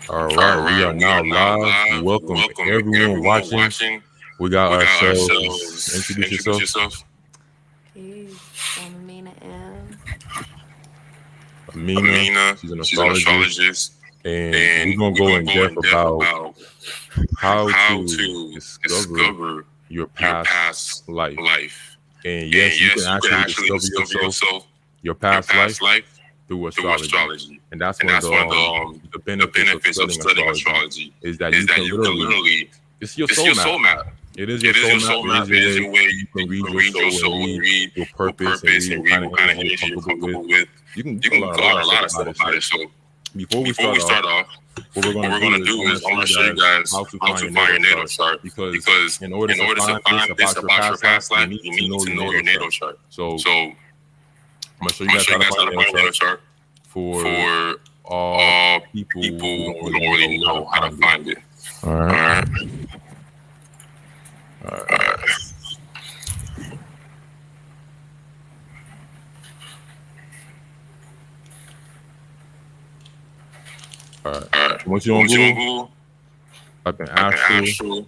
All right, we are now live. Welcome everyone watching. We got ourselves. Introduce yourself. Peace. I'm Aminah M. Aminah. She's an astrologist, and we're gonna go in depth about how to discover your past life. And yes, you can actually discover yourself, your past life, through astrology. And that's one of the benefits of studying astrology is that you can literally, it's your soul map. It is your soul map. It is your way you can read your soul and read your purpose and read what kind of energy you're comfortable with. You can learn a lot of stuff about it. So before we start off, what we're going to do is I want to show you guys how to find your natal chart, because in order to find this about your past life, you need to know your natal chart. So I'm going to show you guys how to find your natal chart for all people who don't really know how to find it. All right. Once you're on Google, type in astral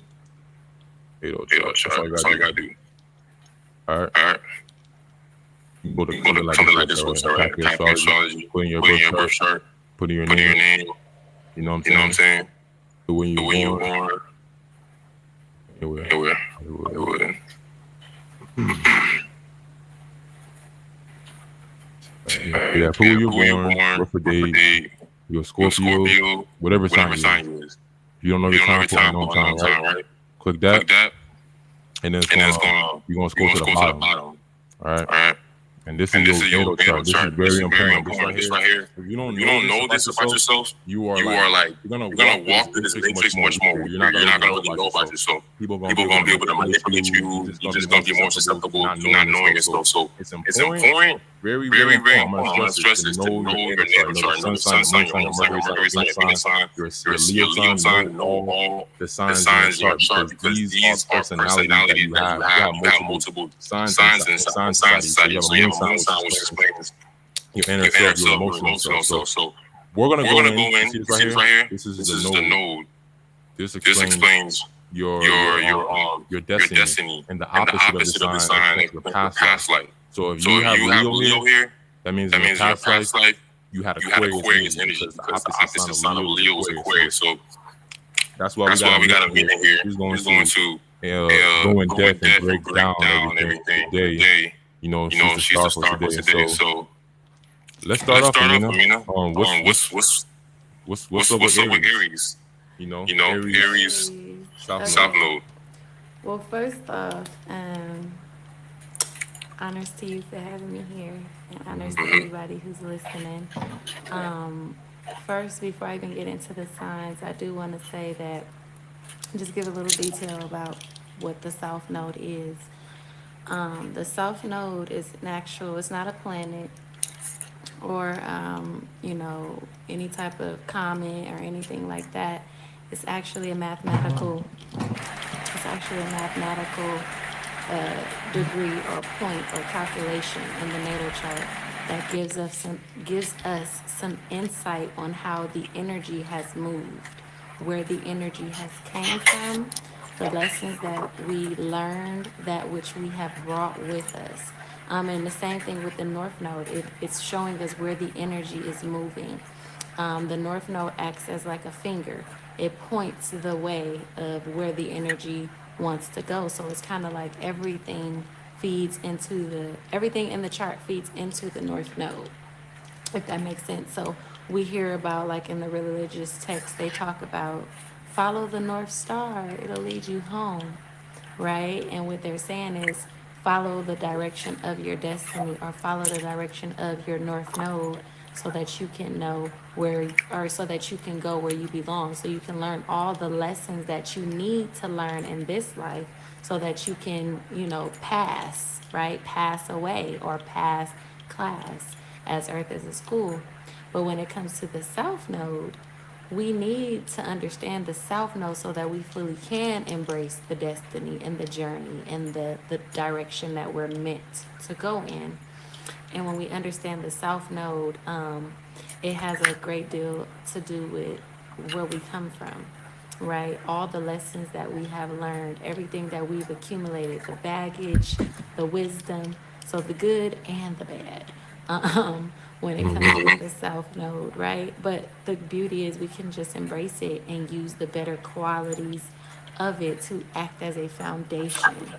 natal chart. That's all you gotta do. All right. You go to something like this website, right? Type in astrology, put in your birth chart, put in your name. You know what I'm saying? When you were born. Anywhere. Yeah, who you're born, birth date, you're Scorpio, whatever sign you is. You don't know your time, put unknown time, right? Click that, and then you're gonna scroll to the bottom. All right. And this is your natal chart. This is very important. This right here. If you don't know this about yourself, you are like you're gonna walk through this matrix much more. You're not gonna really know about yourself. People gonna be able to manipulate you. You're just gonna be more susceptible to not knowing yourself. So it's important. Very important. I'm gonna stress this, to know your natal chart. Know the sun sign, your moon sign, your Mercury sign, your Venus sign, your Leo sign. Know all the signs in your chart, because these are personalities that you have. You have multiple signs inside society. So you have a moon sign, which explains your inner self, your emotional self. So we're gonna go in. See this right here? This is the node. This explains your destiny, and the opposite of the sign is your past life. So if you have Leo here, that means in your past life you had Aquarius energy, because the opposite sign of Leo is Aquarius. So that's why we got a meeting here. He's going to go in depth and break down everything today. You know, she's the star for today. So let's start off, Aminah. What's up with Aries? You know, Aries South Node. Well, first off, honors to you for having me here, and honors to everybody who's listening. First, before I even get into the signs, I do want to say that, just give a little detail about what the South Node is. The South Node is it's not a planet or, any type of comment or anything like that. It's actually a mathematical, degree or point or calculation in the natal chart that gives us some insight on how the energy has moved, where the energy has came from, the lessons that we learned, that which we have brought with us. And the same thing with the North Node. It's showing us where the energy is moving. The North Node acts as like a finger. It points the way of where the energy wants to go. So it's kind of like everything in the chart feeds into the North Node, if that makes sense. So we hear about, like in the religious texts, they talk about follow the North Star, it'll lead you home, right? And what they're saying is follow the direction of your destiny, or follow the direction of your North Node, so that you can know so that you can go where you belong, so you can learn all the lessons that you need to learn in this life, so that you can, pass, right? Pass away, or pass class, as Earth is a school. But when it comes to the South Node, we need to understand the South Node so that we fully can embrace the destiny and the journey and the direction that we're meant to go in. And when we understand the South Node, it has a great deal to do with where we come from, right? All the lessons that we have learned, everything that we've accumulated, the baggage, the wisdom, so the good and the bad. When it comes to the South Node, right? But the beauty is we can just embrace it and use the better qualities of it to act as a foundation.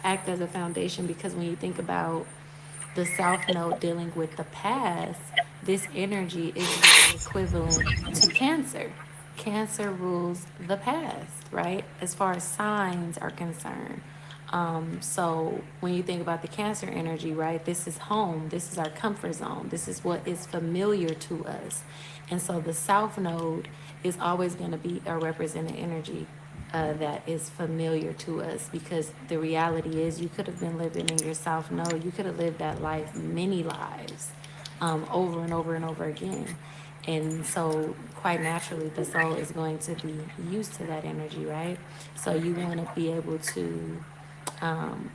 Act as a foundation because when you think about the South Node dealing with the past, this energy is really equivalent to Cancer. Cancer rules the past, right? As far as signs are concerned. So when you think about the Cancer energy, right, this is home, this is our comfort zone, this is what is familiar to us. And so the South Node is always going to be a represented energy that is familiar to us because the reality is you could have been living in your South Node, you could have lived that life many lives over and over and over again. And so, quite naturally, the soul is going to be used to that energy, right? So, you want to be able to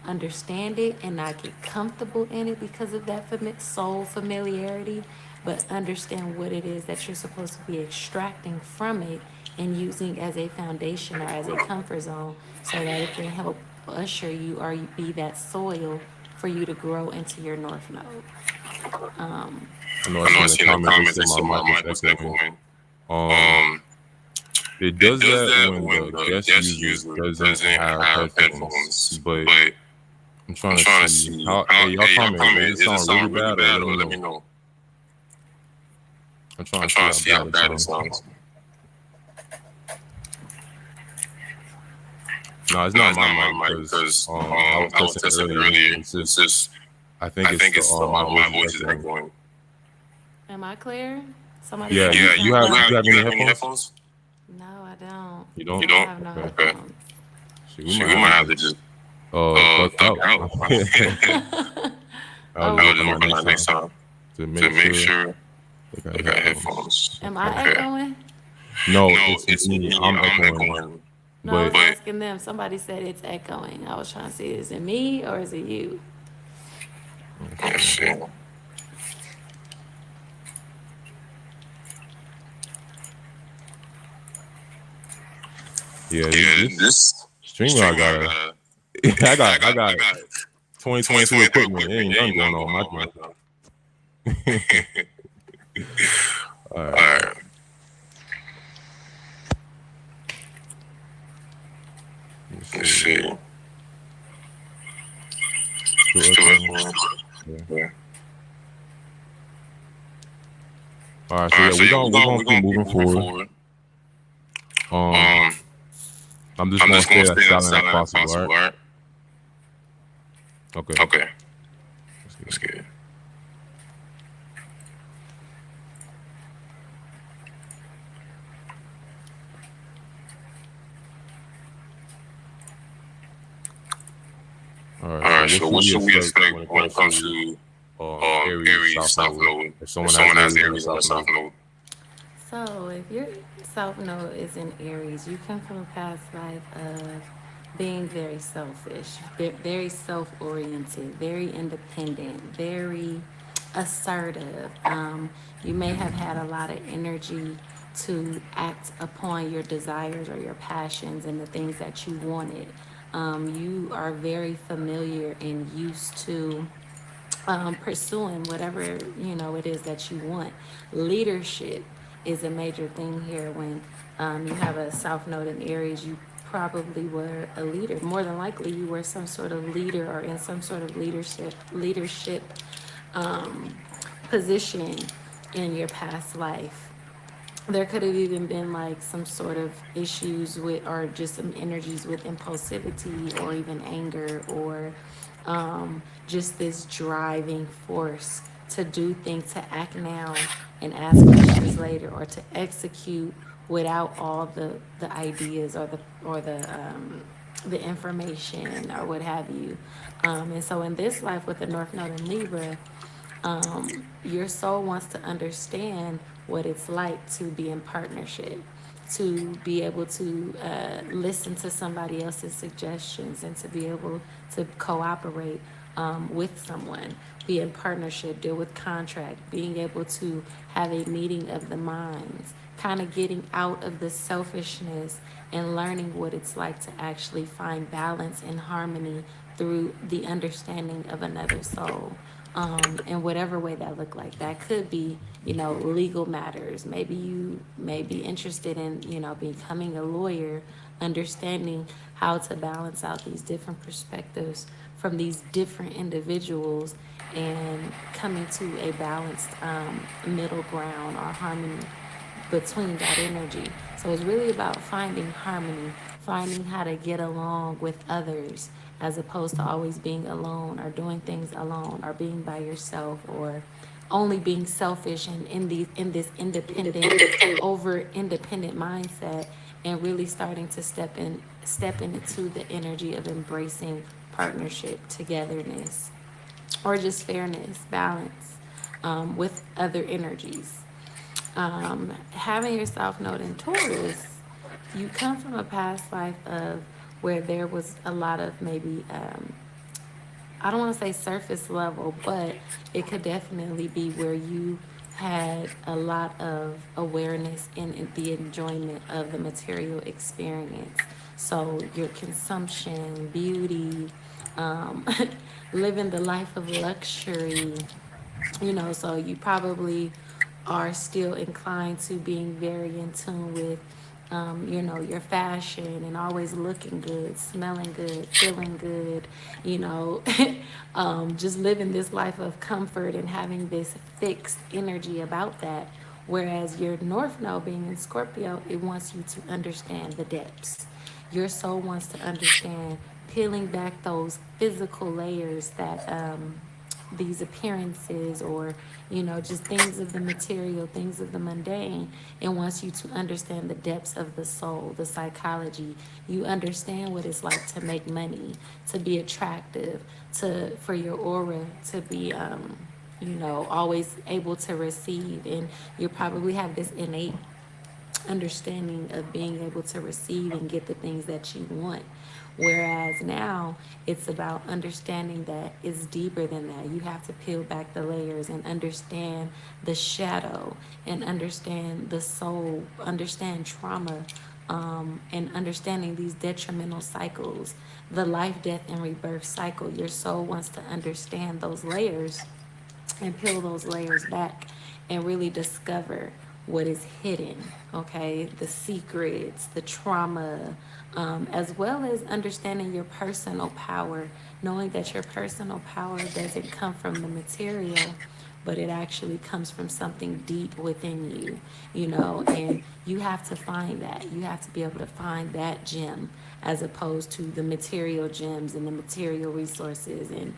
understand it and not get comfortable in it because of that soul familiarity, but understand what it is that you're supposed to be extracting from it and using as a foundation or as a comfort zone so that it can help usher you or be that soil for you to grow into your North Node. I know I see in the comments they say my mic was echoing. It does that when the guest user doesn't have headphones, but I'm trying to see how. Hey, y'all comment. Does it sound really bad, or let me know? I'm trying to see how bad it sounds. No, it's not my mic because I was testing it earlier. It's just I think it's my voice is echoing. Am I clear? Somebody yeah. You have any headphones? No, I don't. You don't? I have no headphones. We might have to just duck out. I'll just work on that next time to make sure they got headphones. Am I echoing? No, it's me. I'm echoing. No, I was asking them. Somebody said it's echoing. I was trying to see, is it me or is it you? Okay, shit. Yeah, this streamer I got 2022 equipment. There ain't nothing going on my phone. All right. Let's see. Yeah. All right, so we're gonna keep moving forward. I'm just gonna stay as silent as possible, all right? Okay. Let's get it. All right, so what should we expect when it comes to Aries South Node? If someone has Aries on the South Node. So, if your South Node is in Aries, you come from a past life of being very selfish, very self-oriented, very independent, very assertive. You may have had a lot of energy to act upon your desires or your passions and the things that you wanted. You are very familiar and used to pursuing whatever it is that you want. Leadership is a major thing here. When you have a South Node in Aries, you probably were a leader. More than likely, you were some sort of leader or in some sort of leadership position in your past life. There could have even been like some sort of issues with, or just some energies with impulsivity or even anger, or just this driving force to do things, to act now and ask questions later, or to execute without all the ideas or the information or what have you. And so in this life with the North Node in Libra, your soul wants to understand what it's like to be in partnership, to be able to listen to somebody else's suggestions and to be able to cooperate with someone, be in partnership, deal with contract, being able to have a meeting of the minds, kind of getting out of the selfishness and learning what it's like to actually find balance and harmony through the understanding of another soul. In whatever way that look like. That could be, legal matters. Maybe you may be interested in, becoming a lawyer, understanding how to balance out these different perspectives from these different individuals and coming to a balanced middle ground or harmony between that energy. So it's really about finding harmony, finding how to get along with others as opposed to always being alone or doing things alone or being by yourself or only being selfish and in this independent mindset, and really starting to step into the energy of embracing partnership, togetherness, or just fairness, balance with other energies. Having your South Node in Taurus, you come from a past life of where there was a lot of maybe, I don't want to say surface level, but it could definitely be where you had a lot of awareness in the enjoyment of the material experience. So your consumption, beauty, um, living the life of luxury, so you probably are still inclined to being very in tune with, your fashion and always looking good, smelling good, feeling good, you know, just living this life of comfort and having this fixed energy about that. Whereas your North Node being in Scorpio, it wants you to understand the depths. Your soul wants to understand peeling back those physical layers that these appearances or just things of the material, things of the mundane, and wants you to understand the depths of the soul, the psychology. You understand what it's like to make money, to be attractive, for your aura to be always able to receive, and you probably have this innate understanding of being able to receive and get the things that you want. Whereas now it's about understanding that it's deeper than that. You have to peel back the layers and understand the shadow and understand the soul, understand trauma, and understanding these detrimental cycles, the life, death, and rebirth cycle. Your soul wants to understand those layers and peel those layers back and really discover what is hidden, okay? The secrets, the trauma, as well as understanding your personal power, knowing that your personal power doesn't come from the material, but it actually comes from something deep within you, and you have to find that. You have to be able to find that gem as opposed to the material gems and the material resources and,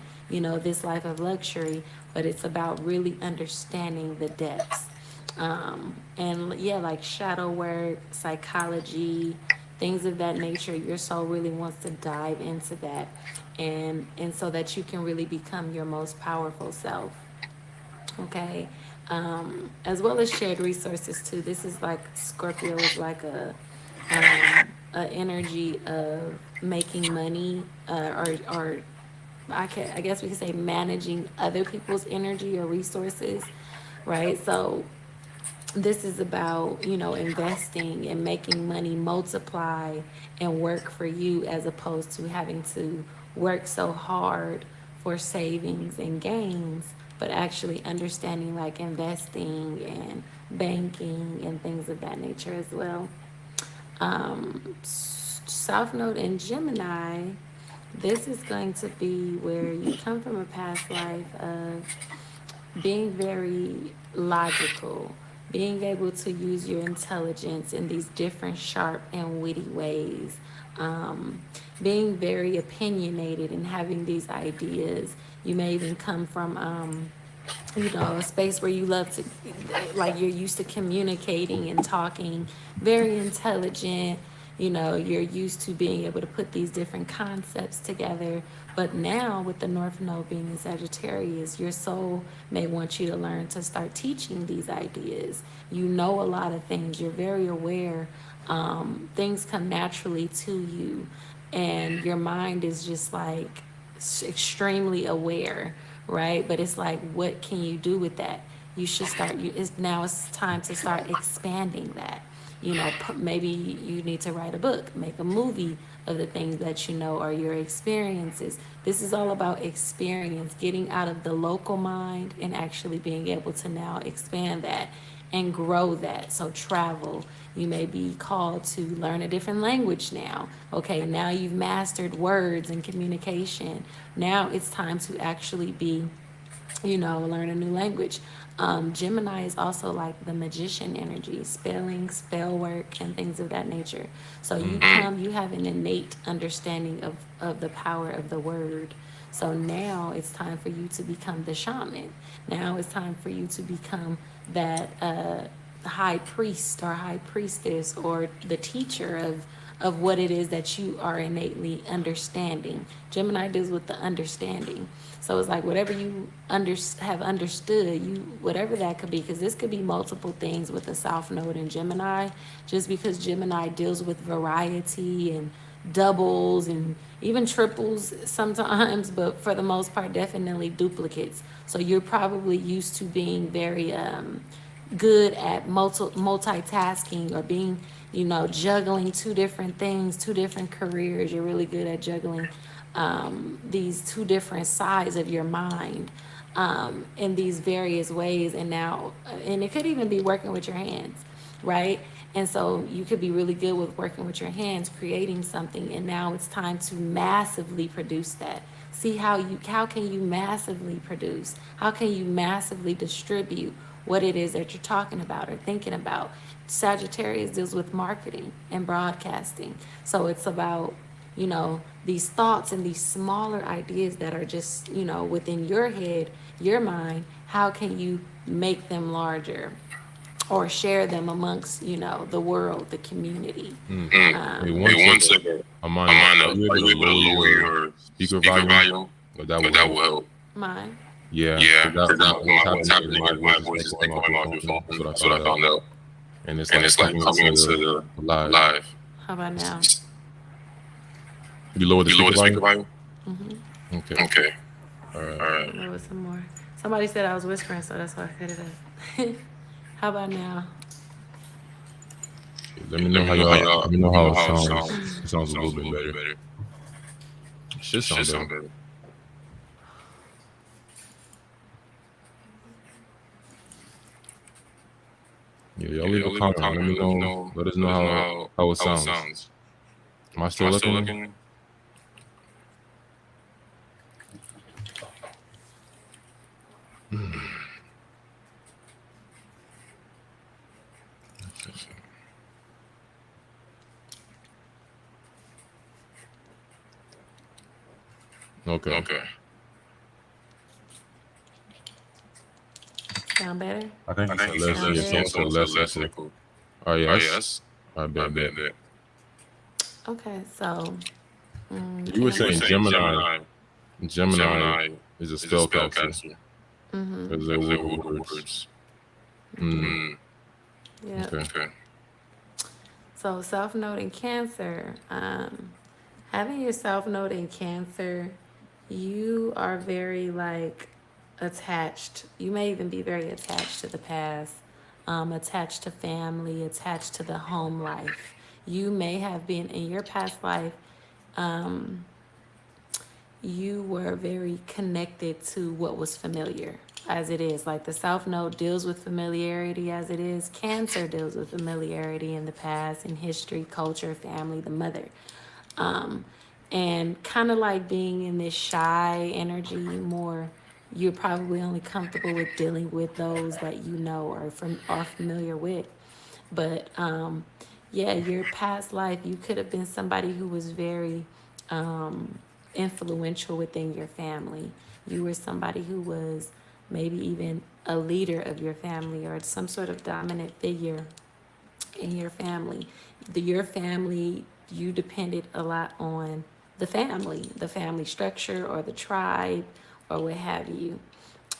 this life of luxury, but it's about really understanding the depths. And yeah, like shadow work, psychology, things of that nature. Your soul really wants to dive into that, and so that you can really become your most powerful self. Okay, as well as shared resources too. This is like Scorpio is like a energy of making money, or I guess we could say managing other people's energy or resources, right? So this is about investing and making money multiply and work for you, as opposed to having to work so hard for savings and gains, but actually understanding like investing and banking and things of that nature as well. South Node in Gemini, this is going to be where you come from a past life of being very logical, being able to use your intelligence in these different sharp and witty ways, being very opinionated and having these ideas. You may even come from a space where you love to, like, you're used to communicating and talking, very intelligent. You're used to being able to put these different concepts together. But now, with the North Node being in Sagittarius, your soul may want you to learn to start teaching these ideas. You know a lot of things. You're very aware. Things come naturally to you. And your mind is just like extremely aware, right? But it's like, what can you do with that? You should start. Now it's time to start expanding that. Maybe you need to write a book, make a movie of the things that you know or your experiences. This is all about experience, getting out of the local mind and actually being able to now expand that and grow that. So travel, you may be called to learn a different language now. Okay, now you've mastered words and communication. Now it's time to actually be, learn a new language. Gemini is also like the magician energy, spelling, spell work, and things of that nature. So you have an innate understanding of the power of the word. So now it's time for you to become the shaman. Now it's time for you to become that high priest or high priestess or the teacher of what it is that you are innately understanding. Gemini deals with the understanding. So it's like whatever you have understood, whatever that could be, because this could be multiple things with the South Node in Gemini, just because Gemini deals with variety and doubles and even triples sometimes, but for the most part, definitely duplicates. So you're probably used to being very good at multitasking or being, juggling two different things, two different careers. You're really good at juggling these two different sides of your mind in these various ways. And it could even be working with your hands, right? And so you could be really good with working with your hands, creating something, and now it's time to massively produce that. See how can you massively produce? How can you massively distribute what it is that you're talking about or thinking about? Sagittarius deals with marketing and broadcasting. So it's about, these thoughts and these smaller ideas that are just, within your head, your mind. How can you make them larger? Or share them amongst, the world, the community. Hey, one second. Amina, are you able to lower your speaker volume? That will help. Mine. Yeah, what's happening is my voice is echoing off your phone. That's what I found out. And it's like coming into the live. How about now? You lower the speaker volume? Mm-hmm. Okay. All right. Lower some more. Somebody said I was whispering, so that's why I cut it up. How about now? Let me know how it sounds. It sounds a little bit better. It should sound better. Yeah, y'all leave a comment. Let me know. Let us know how it sounds. Am I still looking? Okay. Sound better? I think it's less echo. Oh, yes. I bet. Okay, so. You were saying Gemini is a spellcaster. Mm-hmm. Because they're words. Yeah. Okay. So South Node in Cancer, having your South Node in Cancer, you are very attached. You may even be very attached to the past, attached to family, attached to the home life. You may have been in your past life, you were very connected to what was familiar as it is. Like the South Node deals with familiarity as it is. Cancer deals with familiarity in the past, in history, culture, family, the mother. And kind of like being in this shy energy more, you're probably only comfortable with dealing with those that you know or are familiar with. But yeah, your past life, you could have been somebody who was very influential within your family. You were somebody who was maybe even a leader of your family or some sort of dominant figure in your family. Your family, you depended a lot on the family structure or the tribe or what have you.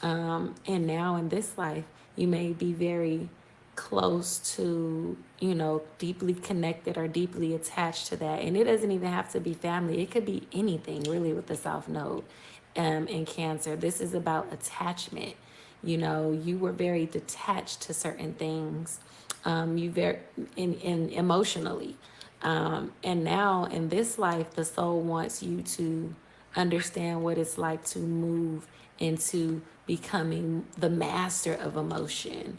And now in this life, you may be very close to, you know, deeply connected or deeply attached to that. And it doesn't even have to be family. It could be anything really with the South Node in Cancer. This is about attachment. You know, you were very detached to certain things. You very in emotionally. And now in this life, the soul wants you to understand what it's like to move into becoming the master of emotion.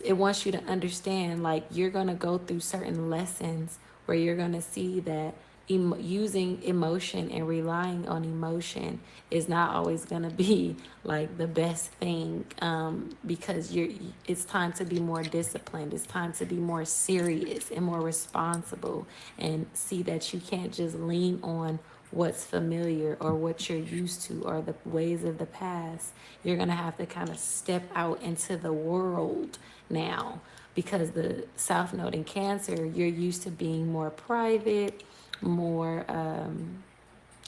It wants you to understand, like, you're going to go through certain lessons where you're going to see that using emotion and relying on emotion is not always going to be like the best thing, because it's time to be more disciplined. It's time to be more serious and more responsible, and see that you can't just lean on what's familiar or what you're used to or the ways of the past. You're going to have to kind of step out into the world now, because the South Node in Cancer, you're used to being more private, more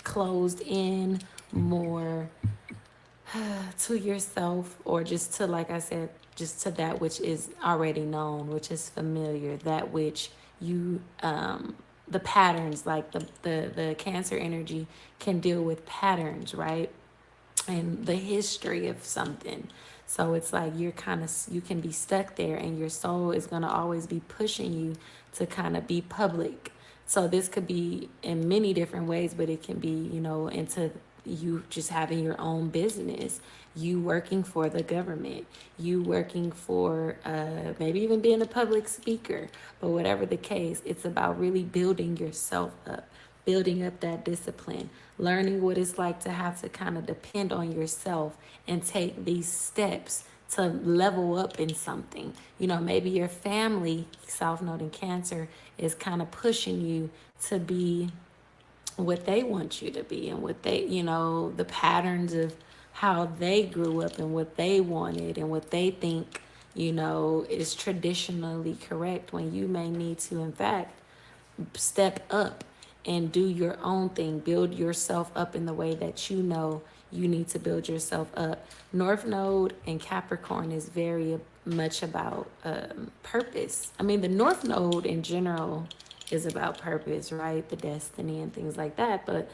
closed in, more to yourself, or just to, like I said, just to that which is already known, which is familiar, that which you the patterns, like the Cancer energy can deal with patterns, right? And the history of something. So it's like you can be stuck there, and your soul is going to always be pushing you to kind of be public. So this could be in many different ways, but it can be, you know, into you just having your own business, you working for the government, you working for maybe even being a public speaker. But whatever the case, it's about really building yourself up, building up that discipline, learning what it's like to have to kind of depend on yourself and take these steps to level up in something. You know, maybe your family, South Node in Cancer, is kind of pushing you to be what they want you to be, and what they, you know, the patterns of how they grew up and what they wanted and what they think, you know, is traditionally correct, when you may need to, in fact, step up and do your own thing, build yourself up in the way that you know you need to build yourself up. North Node and Capricorn is very much about purpose. I mean, the North Node in general is about purpose, right? The destiny and things like that. But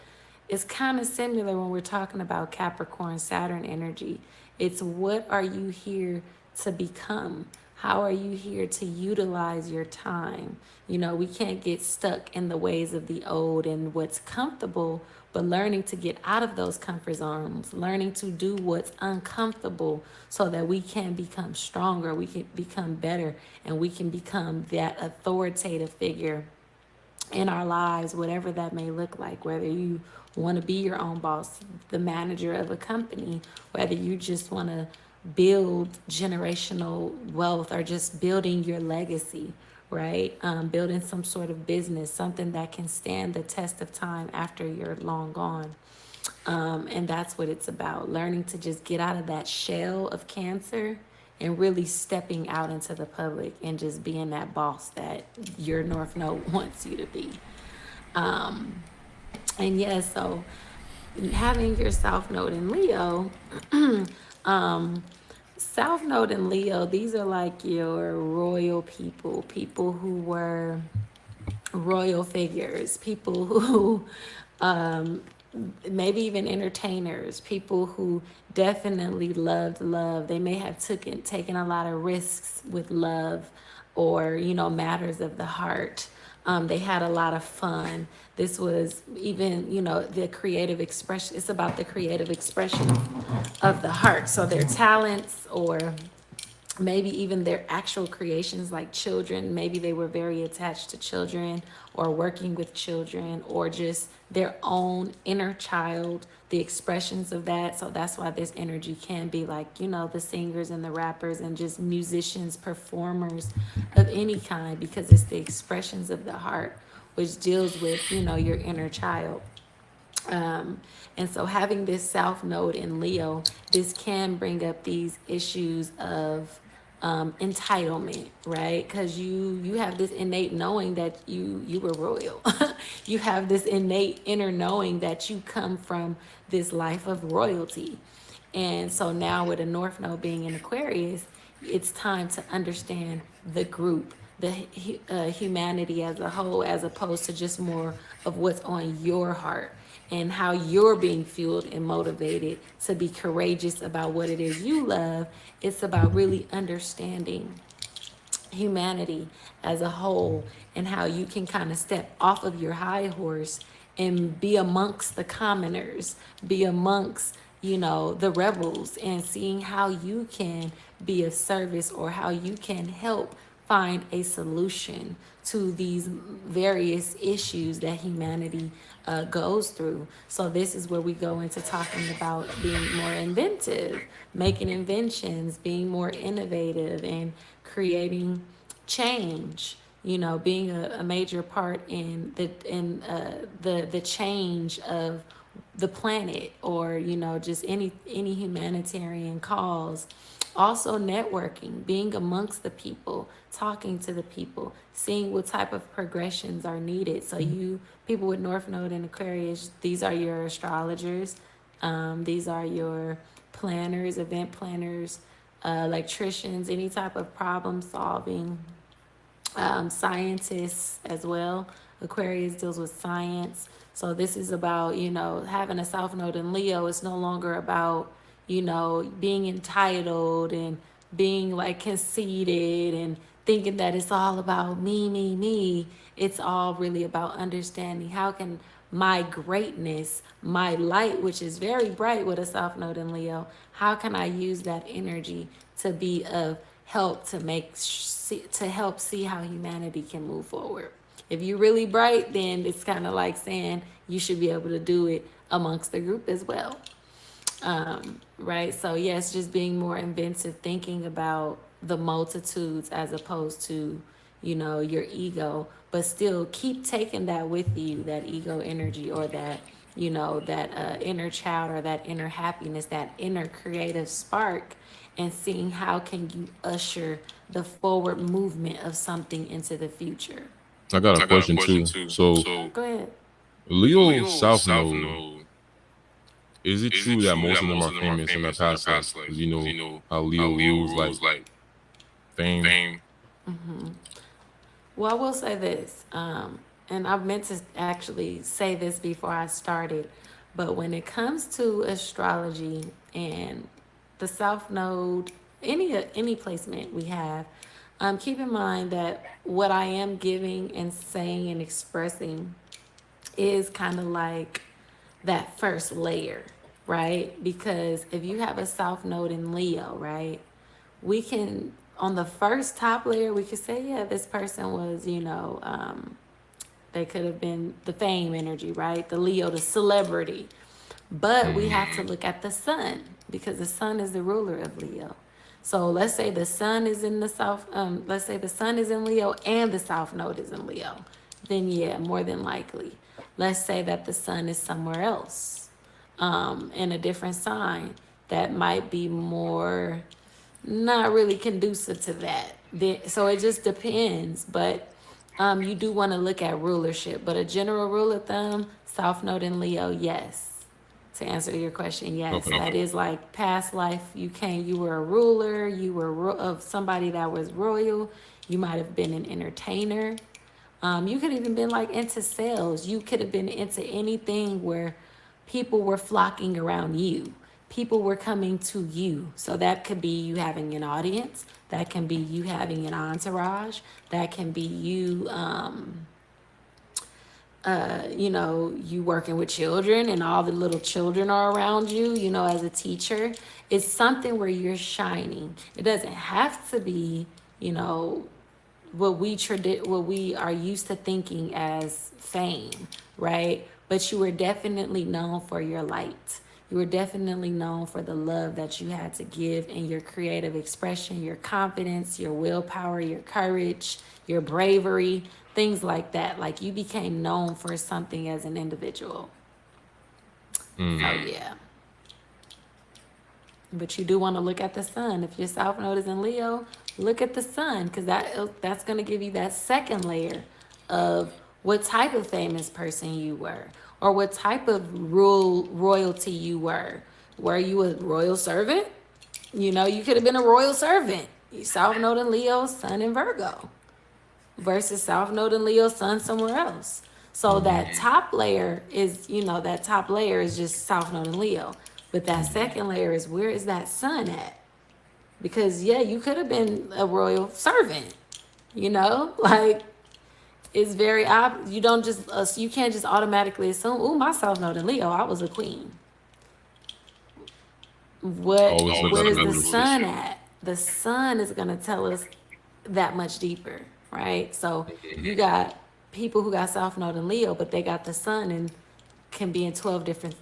it's kind of similar when we're talking about Capricorn, Saturn energy. It's what are you here to become? How are you here to utilize your time? You know, we can't get stuck in the ways of the old and what's comfortable, but learning to get out of those comfort zones, learning to do what's uncomfortable so that we can become stronger, we can become better, and we can become that authoritative figure in our lives, whatever that may look like, whether you want to be your own boss, the manager of a company, whether you just want to build generational wealth or just building your legacy, right? Building some sort of business, something that can stand the test of time after you're long gone. And that's what it's about, learning to just get out of that shell of Cancer and really stepping out into the public and just being that boss that your North Node wants you to be. And yes, so having your South Node in Leo, South Node in Leo, these are like your royal people, people who were royal figures, people who maybe even entertainers, people who definitely loved love. They may have taken a lot of risks with love, or, you know, matters of the heart. They had a lot of fun. This was even, you know, the creative expression. It's about the creative expression of the heart. So their talents, or maybe even their actual creations, like children. Maybe they were very attached to children, or working with children, or just their own inner child, the expressions of that. So that's why this energy can be like, you know, the singers and the rappers and just musicians, performers of any kind, because it's the expressions of the heart, which deals with, you know, your inner child. And so having this South Node in Leo, this can bring up these issues of entitlement, right? Because you have this innate knowing that you were royal. You have this innate inner knowing that you come from this life of royalty. And so now with a North Node being in Aquarius, It's time to understand the group, the humanity as a whole, as opposed to just more of what's on your heart and how you're being fueled and motivated to be courageous about what it is you love. It's about really understanding humanity as a whole and how you can kind of step off of your high horse and be amongst the commoners, be amongst, the rebels, and seeing how you can be of service or how you can help find a solution to these various issues that humanity goes through. So this is where we go into talking about being more inventive, making inventions, being more innovative, and creating change. Being a major part in the change of the planet, or just any humanitarian cause. Also networking, being amongst the people, talking to the people, seeing what type of progressions are needed. So you people with North Node and Aquarius, these are your astrologers, these are your planners, event planners, electricians, any type of problem solving, scientists as well. Aquarius deals with science. So this is about, having a South Node in Leo. It's no longer about, being entitled and being like conceited and thinking that it's all about me, me, me. It's all really about understanding how can my greatness, my light, which is very bright with a South Node in Leo, how can I use that energy to be of help to help see how humanity can move forward. If you're really bright, then it's kind of like saying you should be able to do it amongst the group as well. Right? So yes, just being more inventive, thinking about the multitudes as opposed to, your ego, but still keep taking that with you, that ego energy, or that, that inner child, or that inner happiness, that inner creative spark, and seeing how can you usher the forward movement of something into the future. I got a question too. So Go ahead. Leo South Node, is it true that most of them are famous in their past life? Because how Leo rules like fame. Well, I will say this, and I meant to actually say this before I started, but when it comes to astrology and the South Node, any placement we have, keep in mind that what I am giving and saying and expressing is kind of like that first layer, right? Because if you have a South Node in Leo, right, we can, on the first top layer, we could say, yeah, this person was, they could have been the fame energy, right? The Leo, the celebrity. But we have to look at the sun, because the sun is the ruler of Leo. So let's say the sun is in the South, let's say the sun is in Leo and the South Node is in Leo. Then yeah, more than likely. Let's say that the sun is somewhere else, in a different sign that might be more not really conducive to that. So it just depends. But you do want to look at rulership. But a general rule of thumb, South Node in Leo, yes. To answer your question, yes, that is like past life. You were a ruler, you were of somebody that was royal. You might have been an entertainer. You could even been like into sales. You could have been into anything where people were flocking around you. People were coming to you. So that could be you having an audience. That can be you having an entourage. That can be you, you working with children and all the little children are around you, as a teacher. It's something where you're shining. It doesn't have to be, what we are used to thinking as fame, right? But you were definitely known for your light. You were definitely known for the love that you had to give in your creative expression, your confidence, your willpower, your courage, your bravery, things like that. Like you became known for something as an individual. So yeah. But you do want to look at the sun. If your South Node is in Leo, look at the sun, because that's going to give you that second layer of what type of famous person you were, or what type of royalty you were. Were you a royal servant? You could have been a royal servant. South Node in Leo, Sun in Virgo, versus South Node in Leo, Sun somewhere else. So that top layer is, that top layer is just South Node in Leo. But that second layer is, where is that Sun at? Because yeah, you could have been a royal servant, like it's very you don't just you can't just automatically assume, oh, my South Node in Leo, I was a queen. Where's the Sun at? The Sun is going to tell us that much deeper, right? So you got people who got South Node in Leo, but they got the Sun and can be in 12 different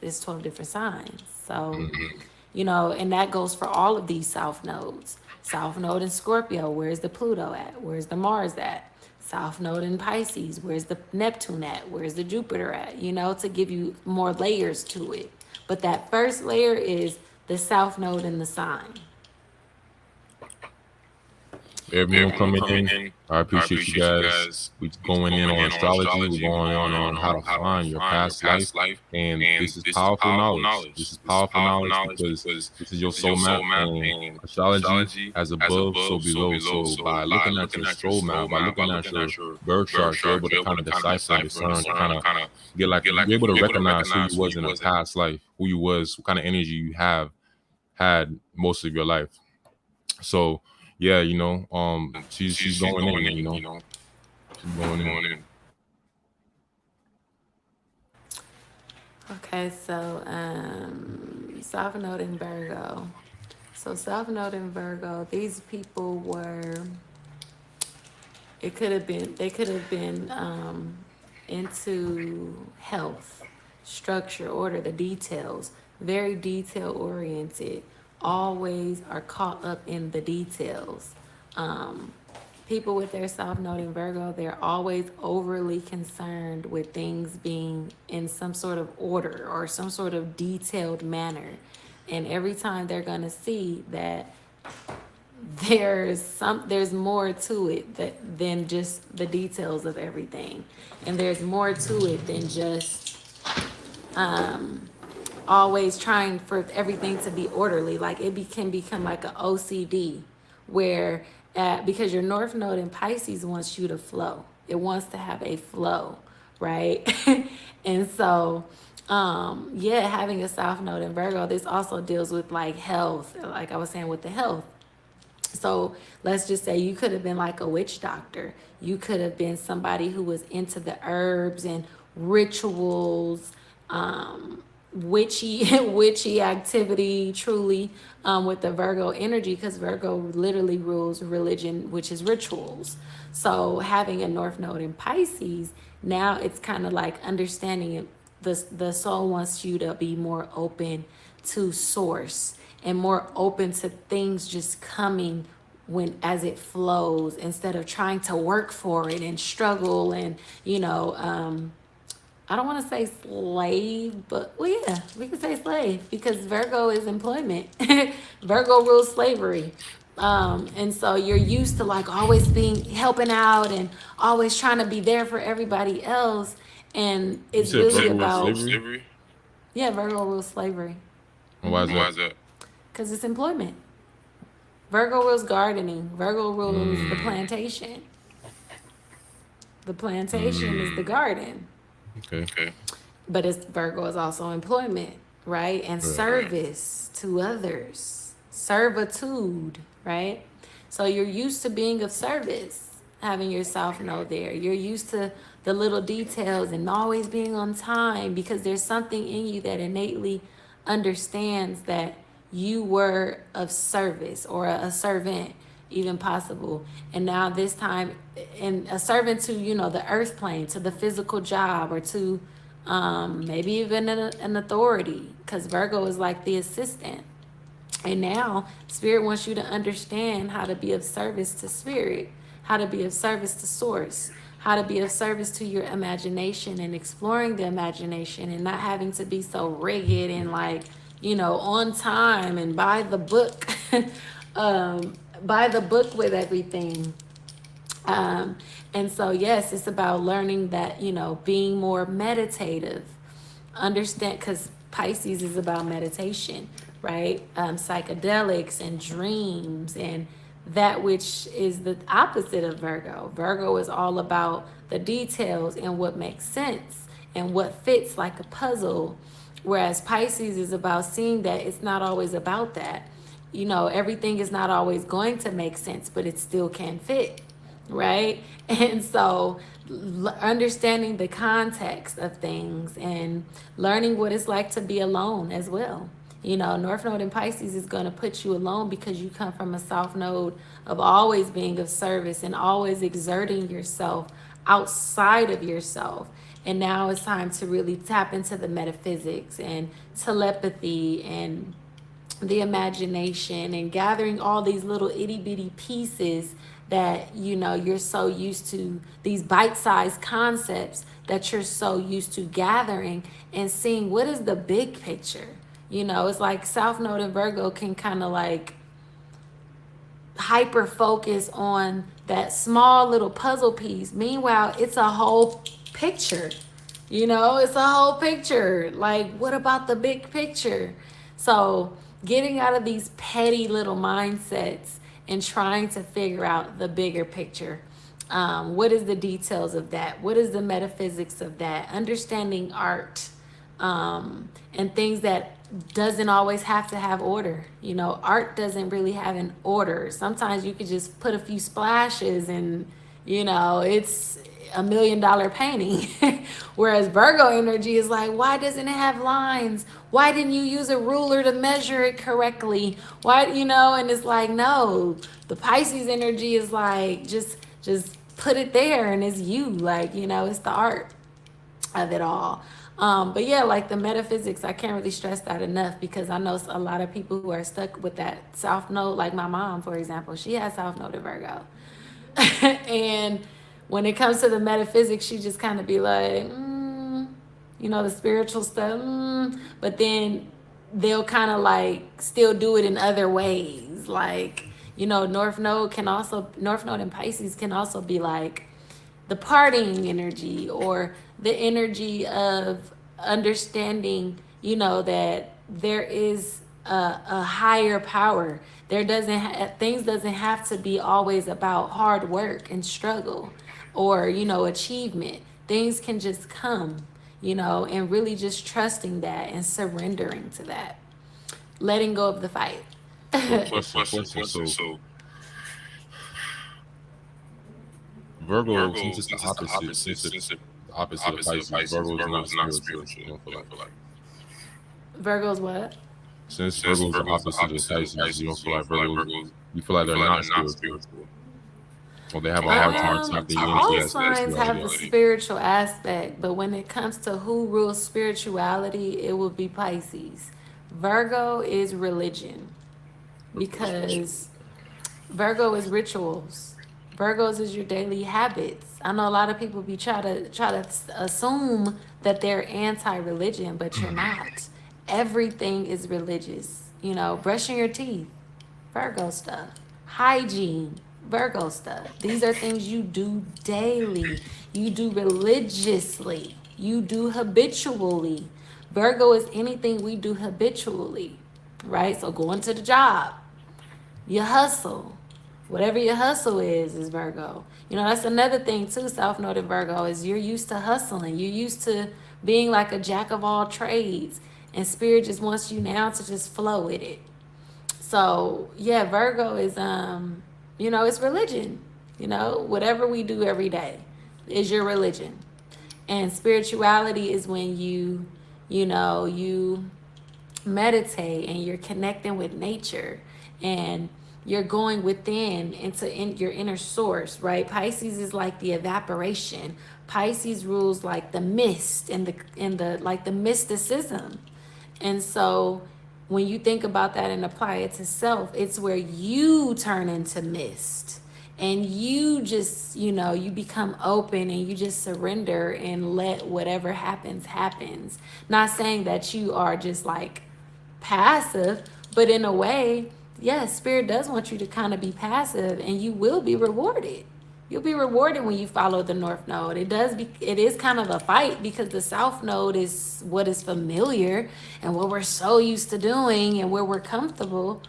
signs. So, and that goes for all of these South Nodes. South Node in Scorpio, where's the Pluto at? Where's the Mars at? South Node in Pisces, where's the Neptune at? Where's the Jupiter at? To give you more layers to it. But that first layer is the South Node in the sign. Everyone coming in, I appreciate you guys. We're going in on astrology. We're going on how to find your past life. And this is powerful knowledge. This is powerful knowledge because this is your soul map. And astrology, as above, so below. So by looking at your soul map, by looking at your birth chart, you're able to kind of decipher and discern, to kind of get you're able to recognize who you was in a past life, who you was, what kind of energy you have had most of your life. So yeah, she's going in, She's going in. Okay, so South Node in Virgo. So South Node in Virgo, these people they could have been into health, structure, order, the details, very detail oriented, always are caught up in the details. People with their South Node in Virgo, they're always overly concerned with things being in some sort of order or some sort of detailed manner. And every time they're going to see that there's more to it than just the details of everything. And there's more to it than just always trying for everything to be orderly. Like it can become like an OCD where because your North Node in Pisces wants you to flow. It wants to have a flow, right? And so having a South Node in Virgo, this also deals with like health, like I was saying with the health. So let's just say you could have been like a witch doctor. You could have been somebody who was into the herbs and rituals, witchy activity, truly, with the Virgo energy, because Virgo literally rules religion, which is rituals. So having a North Node in Pisces, now it's kind of like understanding it. The soul wants you to be more open to source and more open to things just coming as it flows, instead of trying to work for it and struggle and I don't want to say slave, but well, yeah, we can say slave because Virgo is employment. Virgo rules slavery. And so you're used to like always helping out and always trying to be there for everybody else. And it's really about slavery. Yeah, Virgo rules slavery. And why is that? Because it's employment. Virgo rules gardening. Virgo rules the plantation. The plantation is the garden. Okay. But Virgo is also employment, right? And service to others. Servitude, right? So you're used to being of service, having your South Node there. You're used to the little details and always being on time because there's something in you that innately understands that you were of service or a servant, even possible. And now this time, and a servant to, the earth plane, to the physical job, or to maybe even an authority, because Virgo is like the assistant. And now Spirit wants you to understand how to be of service to Spirit, how to be of service to Source, how to be of service to your imagination and exploring the imagination and not having to be so rigid and like, on time and by the book, by the book with everything. And so, yes, it's about learning that, being more meditative, understand, because Pisces is about meditation, right? Psychedelics and dreams and that which is the opposite of Virgo. Virgo is all about the details and what makes sense and what fits like a puzzle. Whereas Pisces is about seeing that it's not always about that. You know, everything is not always going to make sense, but it still can fit, right? And so understanding the context of things and learning what it's like to be alone as well. You know, North Node in Pisces is going to put you alone because you come from a South Node of always being of service and always exerting yourself outside of yourself. And now it's time to really tap into the metaphysics and telepathy and the imagination and gathering all these little itty bitty pieces that, you know, you're so used to, these bite-sized concepts that you're so used to gathering and seeing what is the big picture. You know, it's like South Node and Virgo can kind of like hyper focus on that small little puzzle piece. Meanwhile, it's a whole picture. You know, it's a whole picture. Like, what about the big picture? So getting out of these petty little mindsets and trying to figure out the bigger picture. What is the details of that? What is the metaphysics of that? Understanding art, and things that doesn't always have to have order. You know, art doesn't really have an order. Sometimes you could just put a few splashes and, you know, it's $1 million painting. Whereas Virgo energy is like, why doesn't it have lines? Why didn't you use a ruler to measure it correctly? Why, you know, and it's like, no, the Pisces energy is like, just put it there and it's you, like, you know, it's the art of it all. But yeah, like the metaphysics, I can't really stress that enough because I know a lot of people who are stuck with that South Node, like my mom, for example, she has South Node in Virgo. And when it comes to the metaphysics, she just kind of be like, you know, the spiritual stuff, but then they'll kind of like still do it in other ways. Like, you know, North Node and Pisces can also be like the partying energy or the energy of understanding, you know, that there is a higher power. Things doesn't have to be always about hard work and struggle or, you know, achievement. Things can just come, you know, and really just trusting that and surrendering to that, letting go of the fight. So Virgo, since it's the opposite of Pisces, Virgo is not spiritual. You don't feel like Virgo's what? since Virgo is the opposite of Pisces, you don't feel like Virgos. You feel like they're not spiritual. Or they have a hard time tapping all into that signs have the spirituality. spiritual aspect, but when it comes to who rules spirituality, it will be Pisces. Virgo is religion because Virgo is rituals. Virgos is your daily habits. I know a lot of people be try to assume that they're anti-religion, but you're not. Everything is religious. You know, brushing your teeth, Virgo stuff. Hygiene, Virgo stuff. These are things you do daily. You do religiously. You do habitually. Virgo is anything we do habitually, right? So going to the job, you hustle. Whatever your hustle is Virgo. You know, that's another thing too, South Node in Virgo, is you're used to hustling. You're used to being like a jack of all trades. And Spirit just wants you now to just flow with it. So yeah, Virgo is you know, it's religion. You know, whatever we do every day is your religion. And spirituality is when you know, you meditate and you're connecting with nature and you're going within your inner source, right? Pisces is like the evaporation. Pisces rules like the mist and the like the mysticism. And so when you think about that and apply it to self, it's where you turn into mist and you just, you know, you become open and you just surrender and let whatever happens. Not saying that you are just like passive, but in a way, yes, Spirit does want you to kind of be passive and you will be rewarded. You'll be rewarded when you follow the North Node. It is kind of a fight because the South Node is what is familiar and what we're so used to doing and where we're comfortable.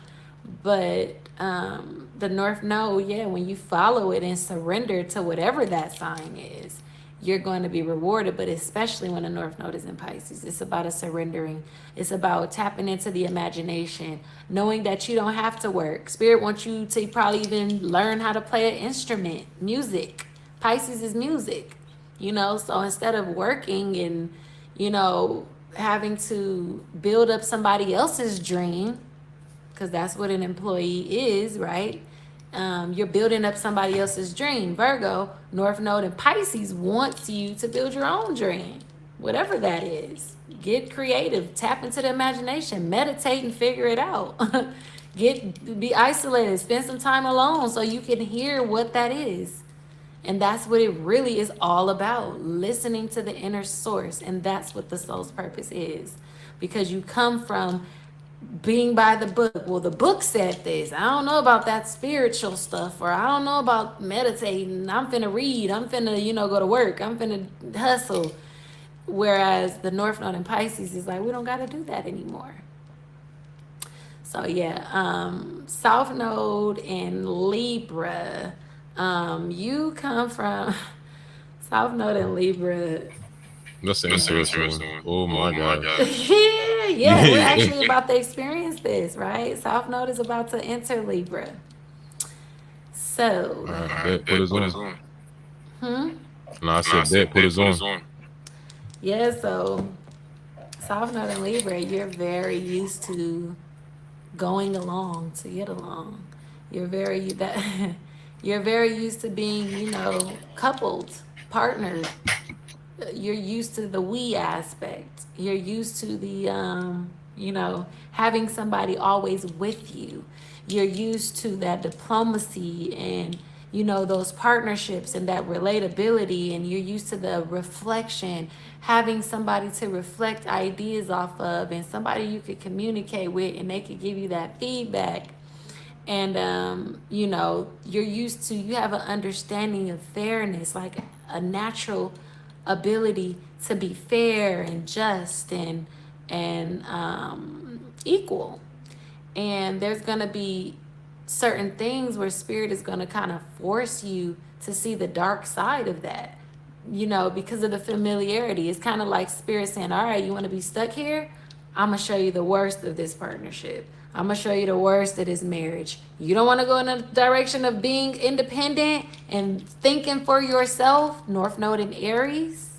But The North Node, yeah, when you follow it and surrender to whatever that sign is, you're going to be rewarded. But especially when the North Node is in Pisces, it's about a surrendering. It's about tapping into the imagination, knowing that you don't have to work. Spirit wants you to probably even learn how to play an instrument, music. Pisces is music, you know, so instead of working and, you know, having to build up somebody else's dream, because that's what an employee is, right? You're building up somebody else's dream. Virgo, North Node, and Pisces wants you to build your own dream, whatever that is. Get creative, tap into the imagination, meditate and figure it out. Be isolated, spend some time alone so you can hear what that is. And that's what it really is all about, listening to the inner source. And that's what the soul's purpose is. Because you come from being by the book. Well, the book said this. I don't know about that spiritual stuff, or I don't know about meditating. I'm finna read. I'm finna, you know, go to work. I'm finna hustle. Whereas the North Node in Pisces is like, we don't got to do that anymore. So yeah, South Node in Libra. You come from South Node in Libra. That's an interesting. Oh my god. yeah, we're actually about to experience this, right? South Node is about to enter Libra. So, Bet put us on. No, I said bet put us on. Yeah, so South Node in Libra, you're very used to going along to get along. You're very you're very used to being, you know, coupled, partnered. You're used to the we aspect. You're used to the you know, having somebody always with you. You're used to that diplomacy and, you know, those partnerships and that relatability, and you're used to the reflection, having somebody to reflect ideas off of, and somebody you could communicate with and they could give you that feedback. And you know, you're used to, you have an understanding of fairness, like a natural ability to be fair and just and equal. And there's going to be certain things where spirit is going to kind of force you to see the dark side of that, you know, because of the familiarity. It's kind of like spirit saying, all right, you want to be stuck here? I'm going to show you the worst of this partnership. I'm going to show you the worst of this marriage. You don't want to go in the direction of being independent and thinking for yourself, North Node in Aries.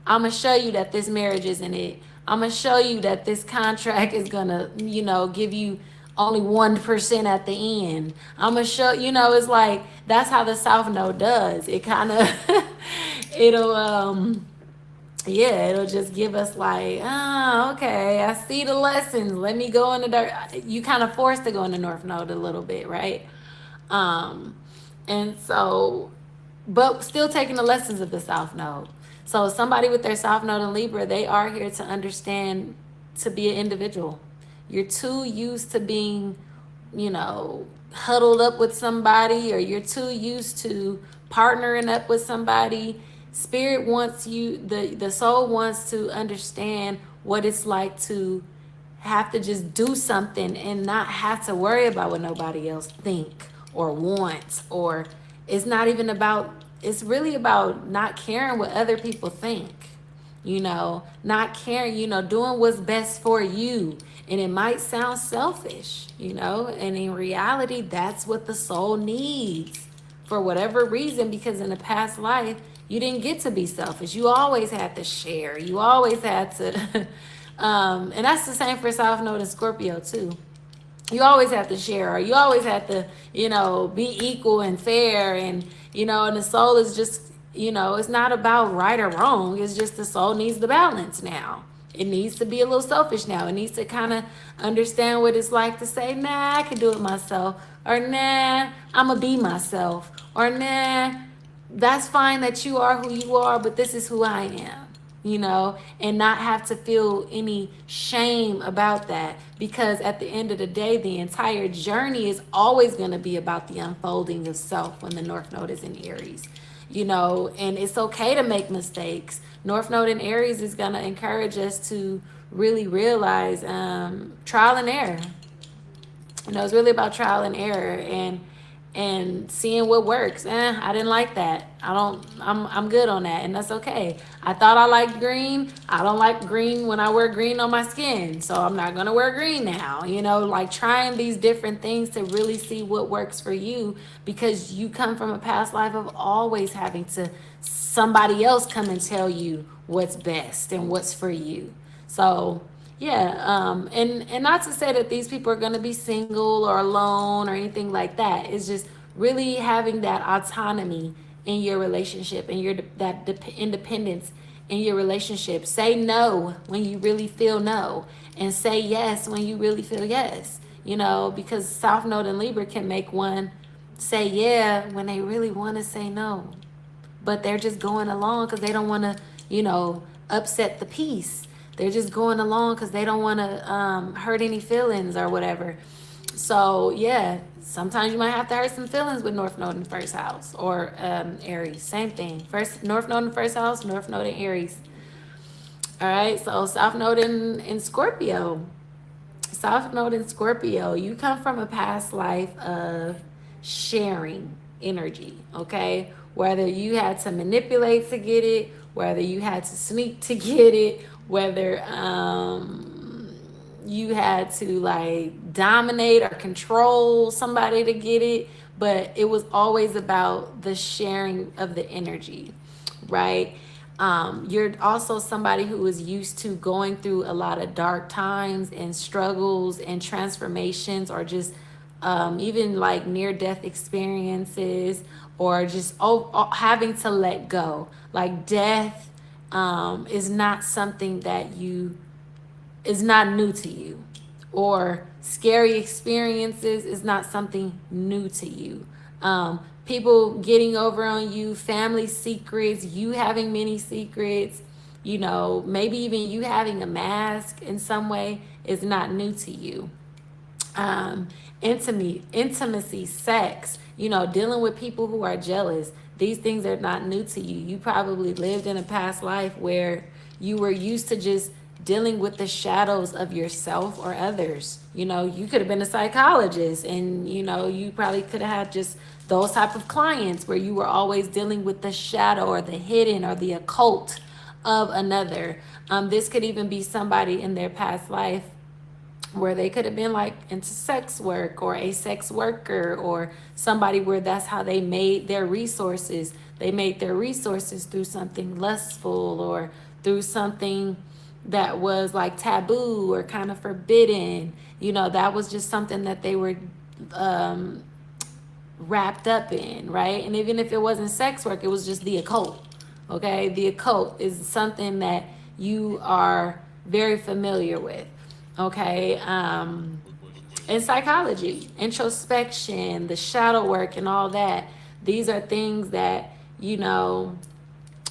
I'm going to show you that this marriage isn't it. I'm going to show you that this contract is going to, you know, give you only 1% at the end. I'm going to show, you know, it's like, that's how the South Node does. It kind of, it'll, yeah, it'll just give us like, oh, okay, I see the lessons. Let me go in the dark. You kind of forced to go in the North Node a little bit, right? And so, but still taking the lessons of the South Node. So somebody with their South Node in Libra, they are here to understand, to be an individual. You're too used to being, you know, huddled up with somebody, or you're too used to partnering up with somebody. Spirit wants you, the soul wants to understand what it's like to have to just do something and not have to worry about what nobody else think or wants, or it's not even about, it's really about not caring what other people think, you know, not caring, you know, doing what's best for you. And it might sound selfish, you know, and in reality, that's what the soul needs for whatever reason, because in the past life, you didn't get to be selfish. You always had to share. You always had to, and that's the same for South Node and Scorpio too. You always have to share, or you always have to, you know, be equal and fair. And, you know, and the soul is just, you know, it's not about right or wrong. It's just the soul needs the balance now. It needs to be a little selfish now. It needs to kind of understand what it's like to say, nah, I can do it myself. Or nah, I'm going to be myself. Or nah, that's fine that you are who you are, but this is who I am, you know, and not have to feel any shame about that, because at the end of the day, the entire journey is always going to be about the unfolding of self when the North Node is in Aries, you know, and it's okay to make mistakes. North Node in Aries is going to encourage us to really realize trial and error. You know, it's really about trial and error and seeing what works. I didn't like that. I'm good on that, and that's okay. I thought I liked green. I don't like green when I wear green on my skin, so I'm not gonna wear green now. You know, like trying these different things to really see what works for you, because you come from a past life of always having to somebody else come and tell you what's best and what's for you. So yeah, and not to say that these people are going to be single or alone or anything like that. It's just really having that autonomy in your relationship and independence in your relationship. Say no when you really feel no, and say yes when you really feel yes. You know, because South Node and Libra can make one say yeah when they really want to say no, but they're just going along because they don't want to, you know, upset the peace. They're just going along because they don't want to hurt any feelings or whatever. So yeah, sometimes you might have to hurt some feelings with North Node in the first house, or Aries. Same thing. First North Node in the first house, North Node in Aries. All right. So South Node in Scorpio. South Node in Scorpio. You come from a past life of sharing energy. Okay. Whether you had to manipulate to get it, whether you had to sneak to get it, whether you had to like dominate or control somebody to get it, but it was always about the sharing of the energy, right? You're also somebody who is used to going through a lot of dark times and struggles and transformations, or just even like near death experiences, or just having to let go. Like death is not something that is not new to you, or scary experiences is not something new to you. People getting over on you, family secrets, you having many secrets, you know, maybe even you having a mask in some way is not new to you. Intimacy, sex, you know, dealing with people who are jealous. These things are not new to you. You probably lived in a past life where you were used to just dealing with the shadows of yourself or others. You know, you could have been a psychologist, and you know, you probably could have had just those type of clients where you were always dealing with the shadow or the hidden or the occult of another. This could even be somebody in their past life where they could have been like into sex work, or a sex worker, or somebody where that's how they made their resources. They made their resources through something lustful, or through something that was like taboo or kind of forbidden. You know, that was just something that they were wrapped up in, right? And even if it wasn't sex work, it was just the occult. Okay, the occult is something that you are very familiar with. Okay, in psychology, introspection, the shadow work, and all that. These are things that, you know,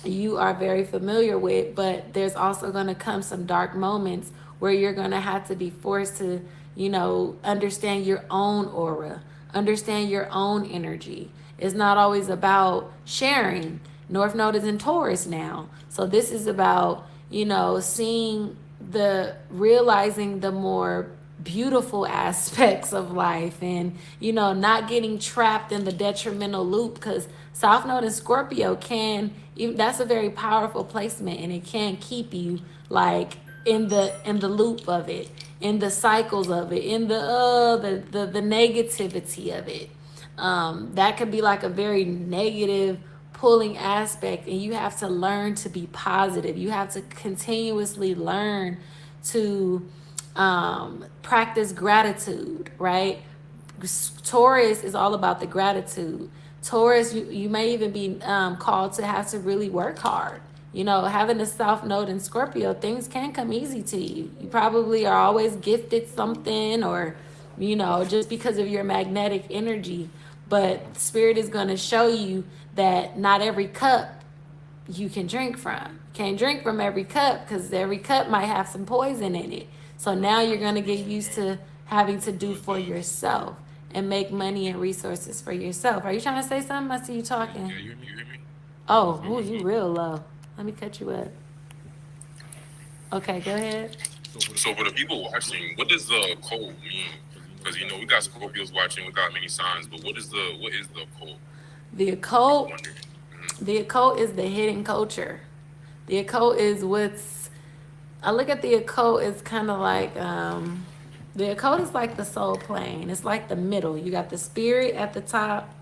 you are very familiar with, but there's also going to come some dark moments where you're going to have to be forced to, you know, understand your own aura, understand your own energy. It's not always about sharing. North Node is in Taurus now. So this is about, you know, realizing the more beautiful aspects of life, and you know, not getting trapped in the detrimental loop, because South Node in Scorpio can even, that's a very powerful placement, and it can keep you like in the loop of it, in the cycles of it, in the negativity of it. That could be like a very negative pulling aspect, and you have to learn to be positive. You have to continuously learn to practice gratitude, right? Taurus is all about the gratitude. Taurus, you may even be called to have to really work hard. You know, having a South Node in Scorpio, things can come easy to you. You probably are always gifted something, or, you know, just because of your magnetic energy. But Spirit is going to show you that not every cup you can drink from. You can't drink from every cup, because every cup might have some poison in it. So now you're going to get used to having to do for yourself and make money and resources for yourself. Are you trying to say something? I see you talking. Yeah, you hear me? Oh, ooh, you real low. Let me cut you up. Okay, go ahead. So for the people watching, what does the code mean? Because we got Scorpios watching, we got many signs, but what is the occult? The occult, the occult is the hidden culture. The occult is what's, I look at the occult as kind of like, the occult is like the soul plane. It's like the middle. You got the spirit at the top,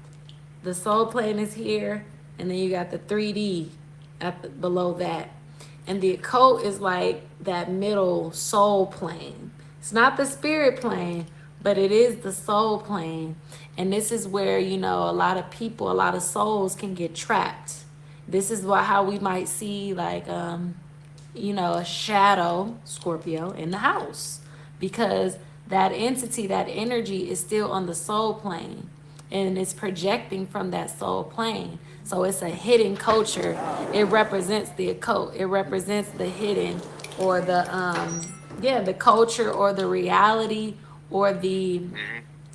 the soul plane is here, and then you got the 3D below that. And the occult is like that middle soul plane. It's not the spirit plane, but it is the soul plane. And this is where, a lot of people, a lot of souls can get trapped. This is how we might see like, a shadow, Scorpio, in the house. Because that entity, that energy is still on the soul plane. And it's projecting from that soul plane. So it's a hidden culture. It represents the occult. It represents the hidden, or the culture, or the reality, or the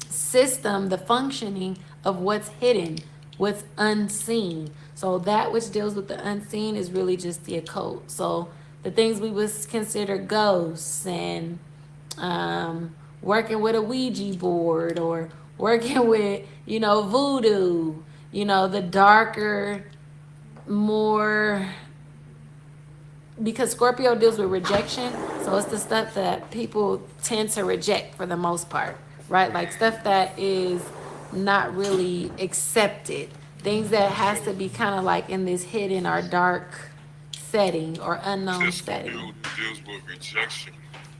system, the functioning of what's hidden, what's unseen. So that which deals with the unseen is really just the occult. So the things we would consider ghosts and working with a Ouija board, or working with, voodoo, the darker, more, because Scorpio deals with rejection. So it's the stuff that people tend to reject for the most part, right? Like stuff that is not really accepted. Things that has to be kind of like in this hidden or dark setting or unknown setting. Scorpio deals with rejection.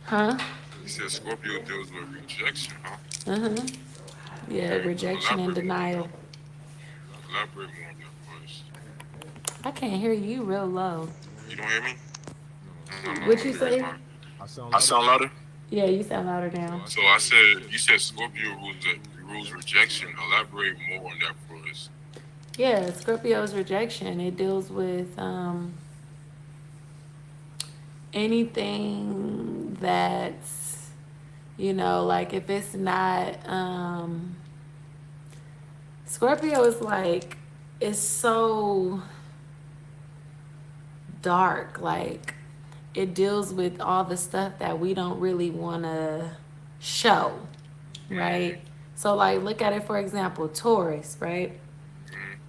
Huh? He said Scorpio deals with rejection, huh? Uh-huh. Yeah, rejection and denial. Elaborate more on that first. I can't hear you real low. You don't hear me? What you say? I sound louder? Yeah, you sound louder now. So I said, you said Scorpio rules rejection. Elaborate more on that for us. Yeah, Scorpio's rejection, it deals with anything that's, like if it's not, Scorpio is like, it's so dark, like it deals with all the stuff that we don't really want to show, right? So like look at it, for example, Taurus, right?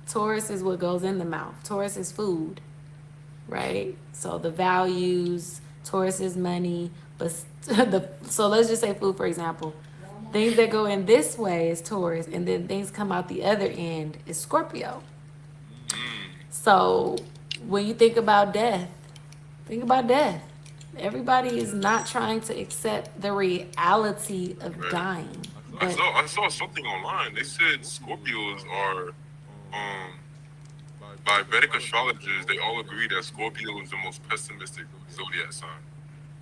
Taurus is what goes in the mouth. Taurus is food, right? So the values, Taurus is money, but so let's just say food, for example. Things that go in this way is Taurus, and then things come out the other end is Scorpio. So when you think about death, think about death. Everybody is not trying to accept the reality of dying. But I saw something online. They said Scorpios are, by Vedic astrologers, they all agree that Scorpio is the most pessimistic zodiac sign.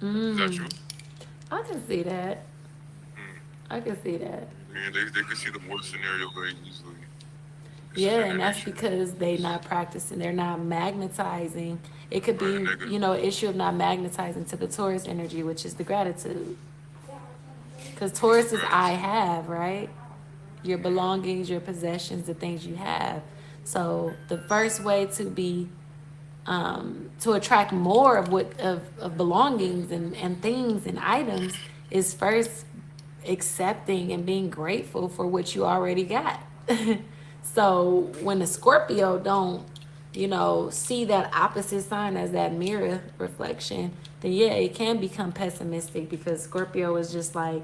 Is that true? I can see that. I can see that. Yeah, they can see the worst scenario very easily. Yeah, and that's because they're not practicing. They're not magnetizing. It could be, an issue of not magnetizing to the Taurus energy, which is the gratitude. Because Taurus is I have, right? Your belongings, your possessions, the things you have. So the first way to be, to attract more of belongings and things and items is first accepting and being grateful for what you already got. So when the Scorpio don't, see that opposite sign as that mirror reflection, then yeah, it can become pessimistic, because Scorpio is just like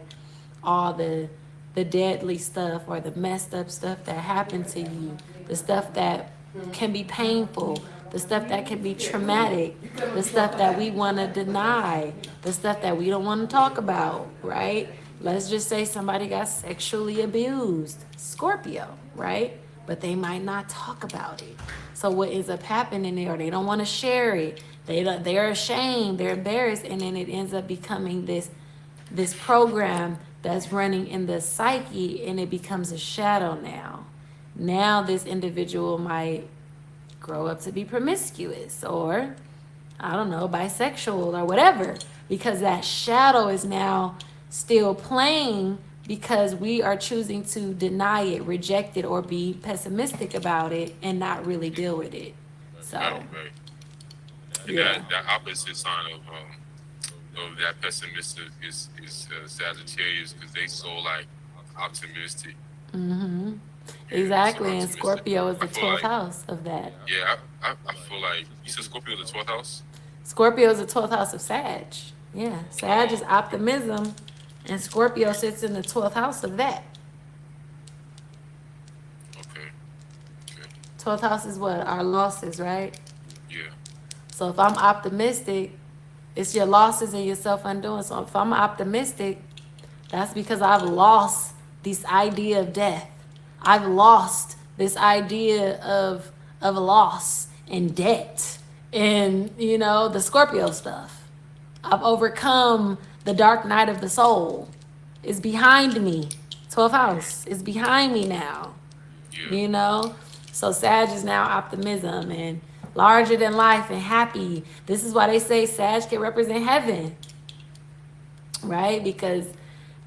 all the deadly stuff or the messed up stuff that happened to you, the stuff that can be painful, the stuff that can be traumatic, the stuff that we want to deny, the stuff that we don't want to talk about, right? Let's just say somebody got sexually abused, Scorpio, right? But they might not talk about it. So what ends up happening there, they don't want to share it. They're ashamed, they're embarrassed, and then it ends up becoming this program that's running in the psyche, and it becomes a shadow now. Now this individual might grow up to be promiscuous, or I don't know, bisexual or whatever, because that shadow is now still playing, because we are choosing to deny it, reject it, or be pessimistic about it and not really deal with it. So right. And yeah. that opposite sign of that pessimistic is Sagittarius, because they so like optimistic. Mm-hmm. Yeah, Exactly. so And optimistic. Scorpio is I the feel 12th like, house of that. yeah, I feel like you said Scorpio the 12th house. Scorpio is the 12th house of Sag. Yeah. Sag is optimism, and Scorpio sits in the 12th house of that. Okay, okay, 12th house is what? Our losses, right? yeah, So if I'm optimistic, it's your losses and your self undoing. So if I'm optimistic, that's because I've lost this idea of death. I've lost this idea of loss and debt and the Scorpio stuff. I've overcome the dark night of the soul. It's behind me. 12th house is behind me now. yeah. you know so Sag is now optimism and larger than life and happy. This is why they say Sag can represent heaven, right? Because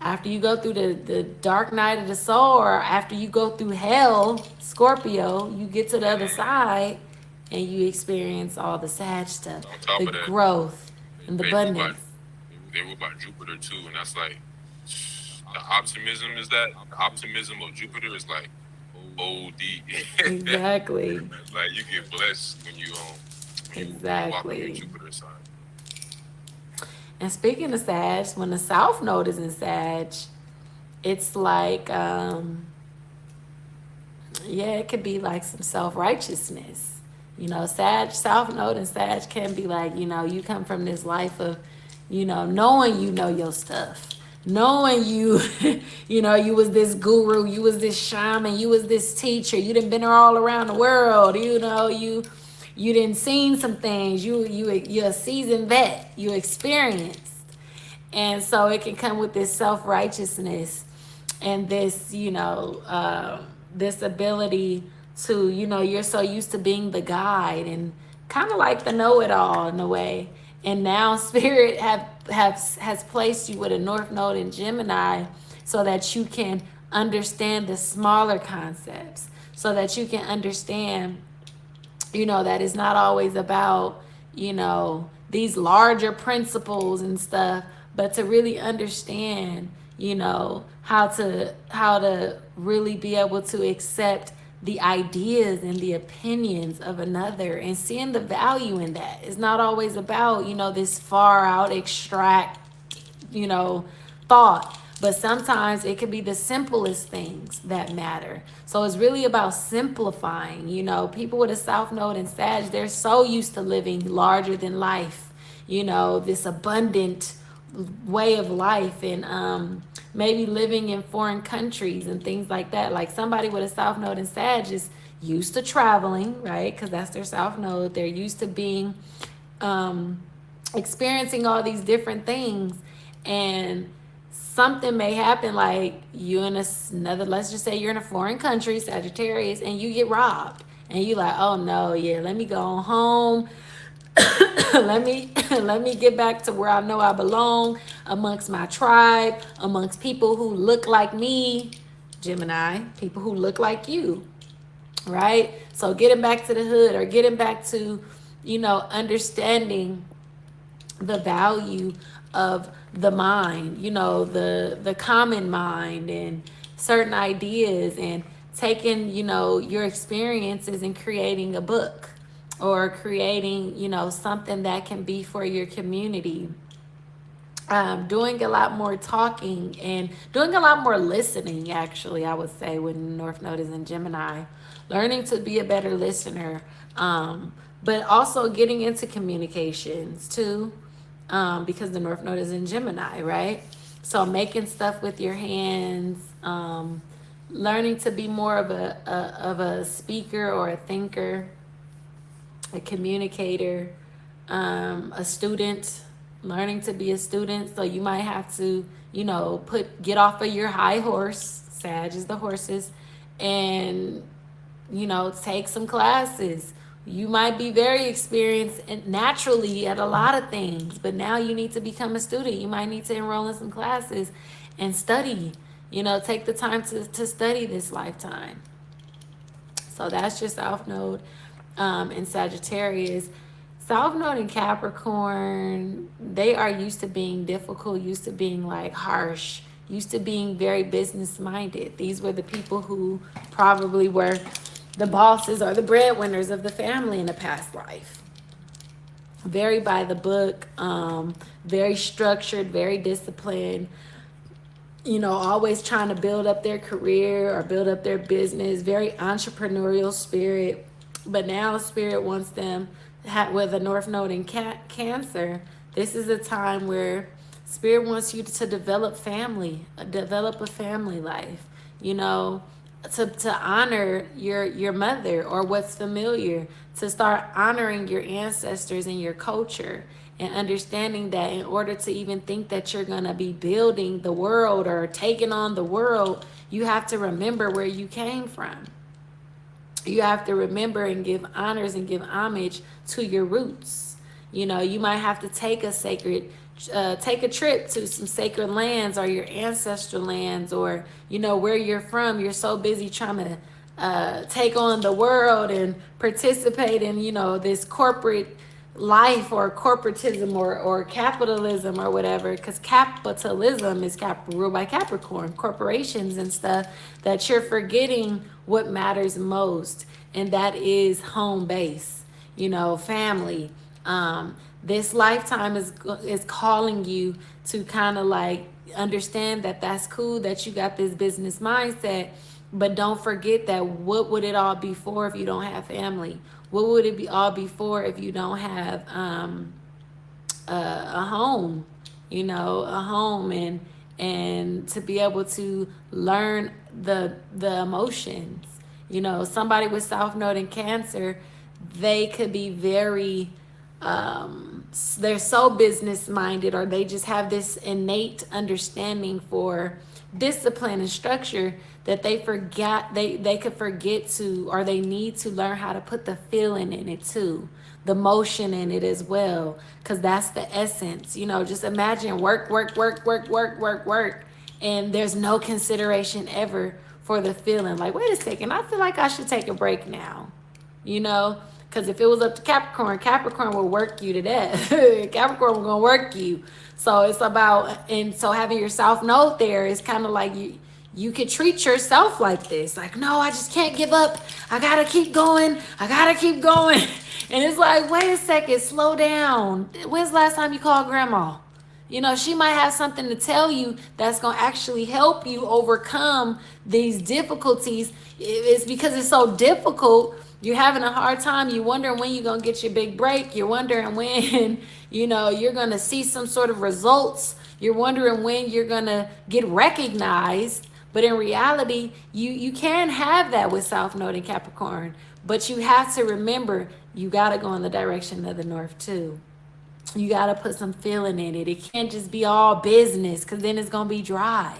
after you go through the dark night of the soul, or after you go through hell, Scorpio, you get to the other side and you experience all the Sag stuff, On top the of that, growth and the they rule by abundance. Jupiter too, and that's like the optimism is that the optimism of Jupiter is like OD. Exactly. Like you get blessed when you walk on your Exactly. Jupiter sign. And speaking of Sag, when the South Node is in Sag, it's like, yeah, it could be like some self-righteousness. Sag, South Node and Sag can be like, you come from this life of, knowing you know your stuff. Knowing you, you was this guru, you was this shaman, you was this teacher, you done been all around the world, you done seen some things, you're a seasoned vet, you experienced. And so it can come with this self-righteousness and this this ability to you're so used to being the guide and kind of like the know-it-all in a way. And now spirit has placed you with a north node in Gemini so that you can understand the smaller concepts, so that you can understand that it's not always about, these larger principles and stuff, but to really understand, how to really be able to accept the ideas and the opinions of another and seeing the value in that. It's not always about, this far out extract, you know, thought. But sometimes it can be the simplest things that matter. So it's really about simplifying. People with a South Node and Sag, they're so used to living larger than life, this abundant way of life, and maybe living in foreign countries and things like that. Like somebody with a South Node and Sag is used to traveling, right? Because that's their South Node. They're used to being experiencing all these different things, and something may happen, like you in another, let's just say you're in a foreign country, Sagittarius, and you get robbed, and you like, oh no, yeah, let me go home. let me get back to where I know I belong, amongst my tribe, amongst people who look like me, Gemini, people who look like you, right? So getting back to the hood, or getting back to understanding the value of the mind, the common mind, and certain ideas, and taking, your experiences and creating a book, or creating, something that can be for your community. Doing a lot more talking and doing a lot more listening, actually, I would say, when North Node is in Gemini. Learning to be a better listener, but also getting into communications too, because the North Node is in Gemini, right? So making stuff with your hands, learning to be more of a speaker or a thinker, a communicator, a student, learning to be a student. So you might have to, get off of your high horse, Sag is the horses, and, take some classes. You might be very experienced and naturally at a lot of things, but now you need to become a student. You might need to enroll in some classes and study, take the time to study this lifetime. So that's your South Node in Sagittarius. South Node in Capricorn, they are used to being difficult, used to being like harsh, used to being very business minded. These were the people who probably were the bosses or the breadwinners of the family in a past life. Very by the book, very structured, very disciplined, you know, always trying to build up their career or build up their business, very entrepreneurial spirit. But now Spirit wants them with a North Node in Cancer. This is a time where Spirit wants you to develop a family life, you know, to honor your mother or what's familiar, to start honoring your ancestors and your culture, and understanding that in order to even think that you're going to be building the world or taking on the world, you have to remember where you came from. You have to remember and give honors and give homage to your roots. You know, you might have to take a trip to some sacred lands or your ancestral lands, or, you know, where you're from. You're so busy trying to take on the world and participate in, you know, this corporate life or corporatism or capitalism or whatever, because capitalism is ruled by Capricorn, corporations and stuff, that you're forgetting what matters most, and that is home base, you know, family. This lifetime is calling you to kind of like understand that that's cool that you got this business mindset, but don't forget that what would it all be for if you don't have family? What would it all be for if you don't have a home? You know, a home, and to be able to learn the emotions. You know, somebody with South Node in Cancer, they could be very they're so business minded, or they just have this innate understanding for discipline and structure that they could forget to, or they need to learn how to put the feeling in it too, the motion in it as well, because that's the essence. You know, just imagine work, and there's no consideration ever for the feeling. Like, wait a second, I feel like I should take a break now, you know. Because if it was up to Capricorn will work you to death. Capricorn will gonna work you. So it's about, and so having your South Node there is kind of like you could treat yourself like this. Like, no, I just can't give up. I gotta keep going. And it's like, wait a second, slow down. When's the last time you called grandma? You know, she might have something to tell you that's gonna actually help you overcome these difficulties. It's because it's so difficult. You're having a hard time. You're wondering when you're going to get your big break. You're wondering when, you know, you're going to see some sort of results. You're wondering when you're going to get recognized. But in reality, you can have that with South Node and Capricorn. But you have to remember, you got to go in the direction of the North too. You got to put some feeling in it. It can't just be all business, because then it's going to be dry.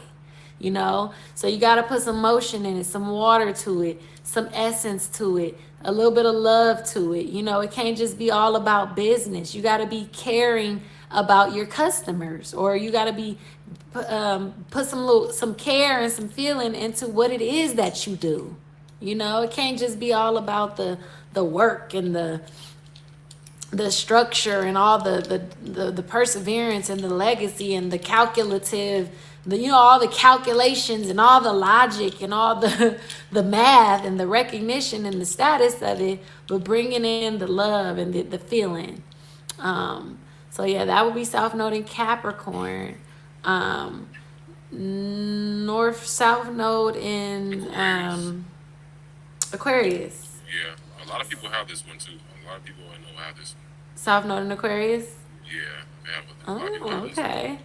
You know, so you got to put some motion in it, some water to it, some essence to it, a little bit of love to it. You know, it can't just be all about business. You got to be caring about your customers, or you got to be put some care and some feeling into what it is that you do. You know, it can't just be all about the work and the structure and all the perseverance and the legacy and the calculative, all the calculations and all the logic and all the math and the recognition and the status of it, but bringing in the love and the feeling. So yeah, that would be South Node in Capricorn. South Node in Aquarius. Yeah, a lot of people have this one too. A lot of people I know have this one. South Node in Aquarius? Yeah, they have a lot of people have this one. Okay.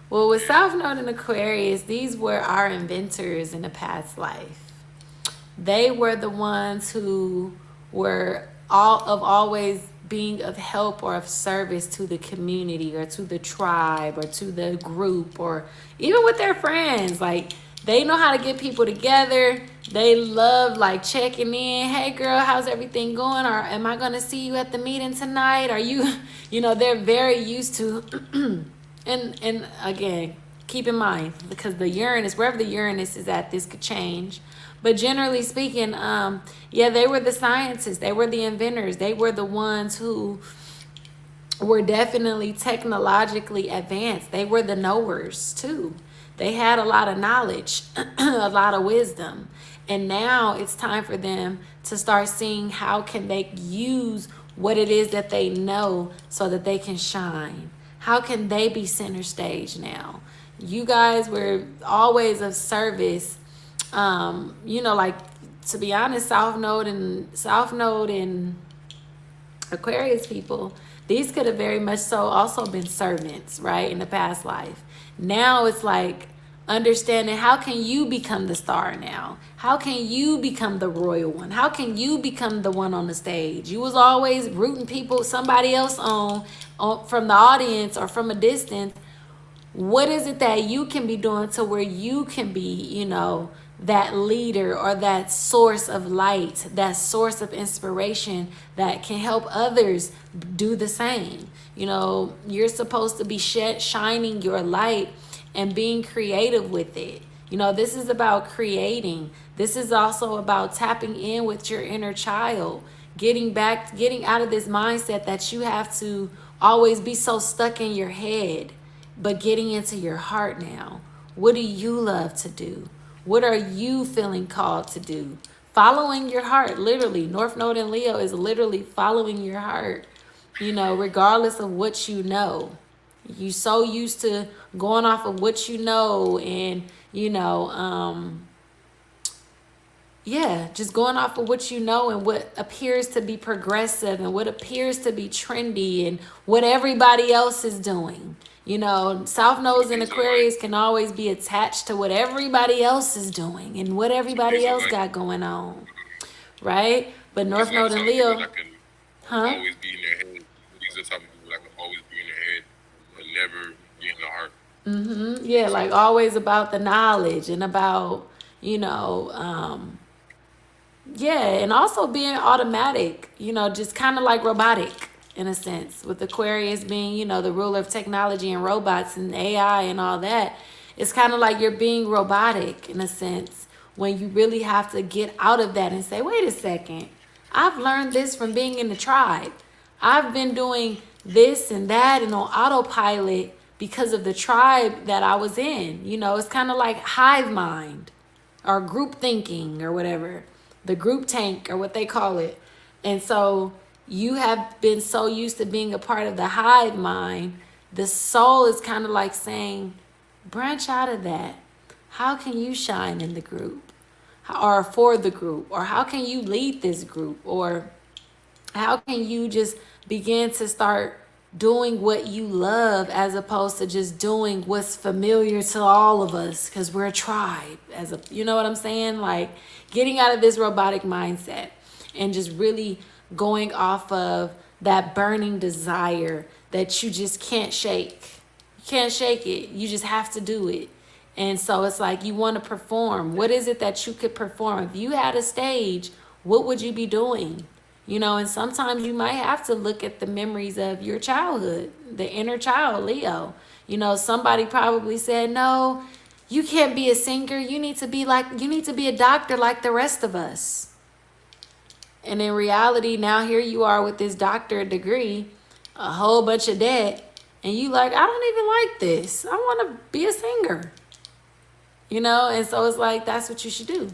Well, with South Node in Aquarius, these were our inventors in a past life. They were the ones who were always being of help or of service to the community or to the tribe or to the group, or even with their friends. Like, they know how to get people together. They love like checking in. Hey girl, how's everything going? Or am I going to see you at the meeting tonight? Are you, they're very used to And again, keep in mind, because the Uranus, wherever the Uranus is at, this could change. But generally speaking, they were the scientists. They were the inventors. They were the ones who were definitely technologically advanced. They were the knowers too. They had a lot of knowledge, a lot of wisdom. And now it's time for them to start seeing how can they use what it is that they know so that they can shine. How can they be center stage now? You guys were always of service. You know, like, to be honest, South Node and Aquarius people, these could have very much so also been servants, right, in the past life. Now it's like understanding how can you become the star now? How can you become the royal one? How can you become the one on the stage? You was always rooting people, somebody else on from the audience or from a distance. What is it that you can be doing to where you can be, you know, that leader or that source of light, that source of inspiration that can help others do the same? You know, you're supposed to be shining your light and being creative with it. You know, this is about creating. This is also about tapping in with your inner child, getting out of this mindset that you have to always be so stuck in your head, but getting into your heart now. What do you love to do? What are you feeling called to do? Following your heart, literally. North Node in Leo is literally following your heart, you know, regardless of what you know. You so used to going off of what you know and, you know, yeah, just going off of what you know and what appears to be progressive and what appears to be trendy and what everybody else is doing. You know, South Nodes and Aquarius can always be attached to what everybody else is doing and what everybody else got going on, right? But North Node and Leo, huh? Always be in their head. These are the type of people that can always be in their head but never be in the heart. Mm-hmm. Yeah, like always about the knowledge and about, you know, yeah, and also being automatic, you know, just kind of like robotic in a sense, with Aquarius being, you know, the ruler of technology and robots and AI and all that. It's kind of like you're being robotic in a sense when you really have to get out of that and say, wait a second, I've learned this from being in the tribe. I've been doing this and that and on autopilot because of the tribe that I was in. You know, it's kind of like hive mind or group thinking or whatever, the group tank or what they call it. And so you have been so used to being a part of the hive mind. The soul is kind of like saying, branch out of that. How can you shine in the group or for the group? Or how can you lead this group? Or how can you just begin to start doing what you love as opposed to just doing what's familiar to all of us because we're a tribe, you know what I'm saying? Like getting out of this robotic mindset and just really going off of that burning desire that you just can't shake. You can't shake it. You just have to do it. And so it's like you want to perform. What is it that you could perform? If you had a stage, what would you be doing? You know, and sometimes you might have to look at the memories of your childhood, the inner child, Leo. You know, somebody probably said, no, you can't be a singer. You need to be a doctor like the rest of us. And in reality, now here you are with this doctorate degree, a whole bunch of debt, and you like, I don't even like this. I want to be a singer. You know, and so it's like, that's what you should do.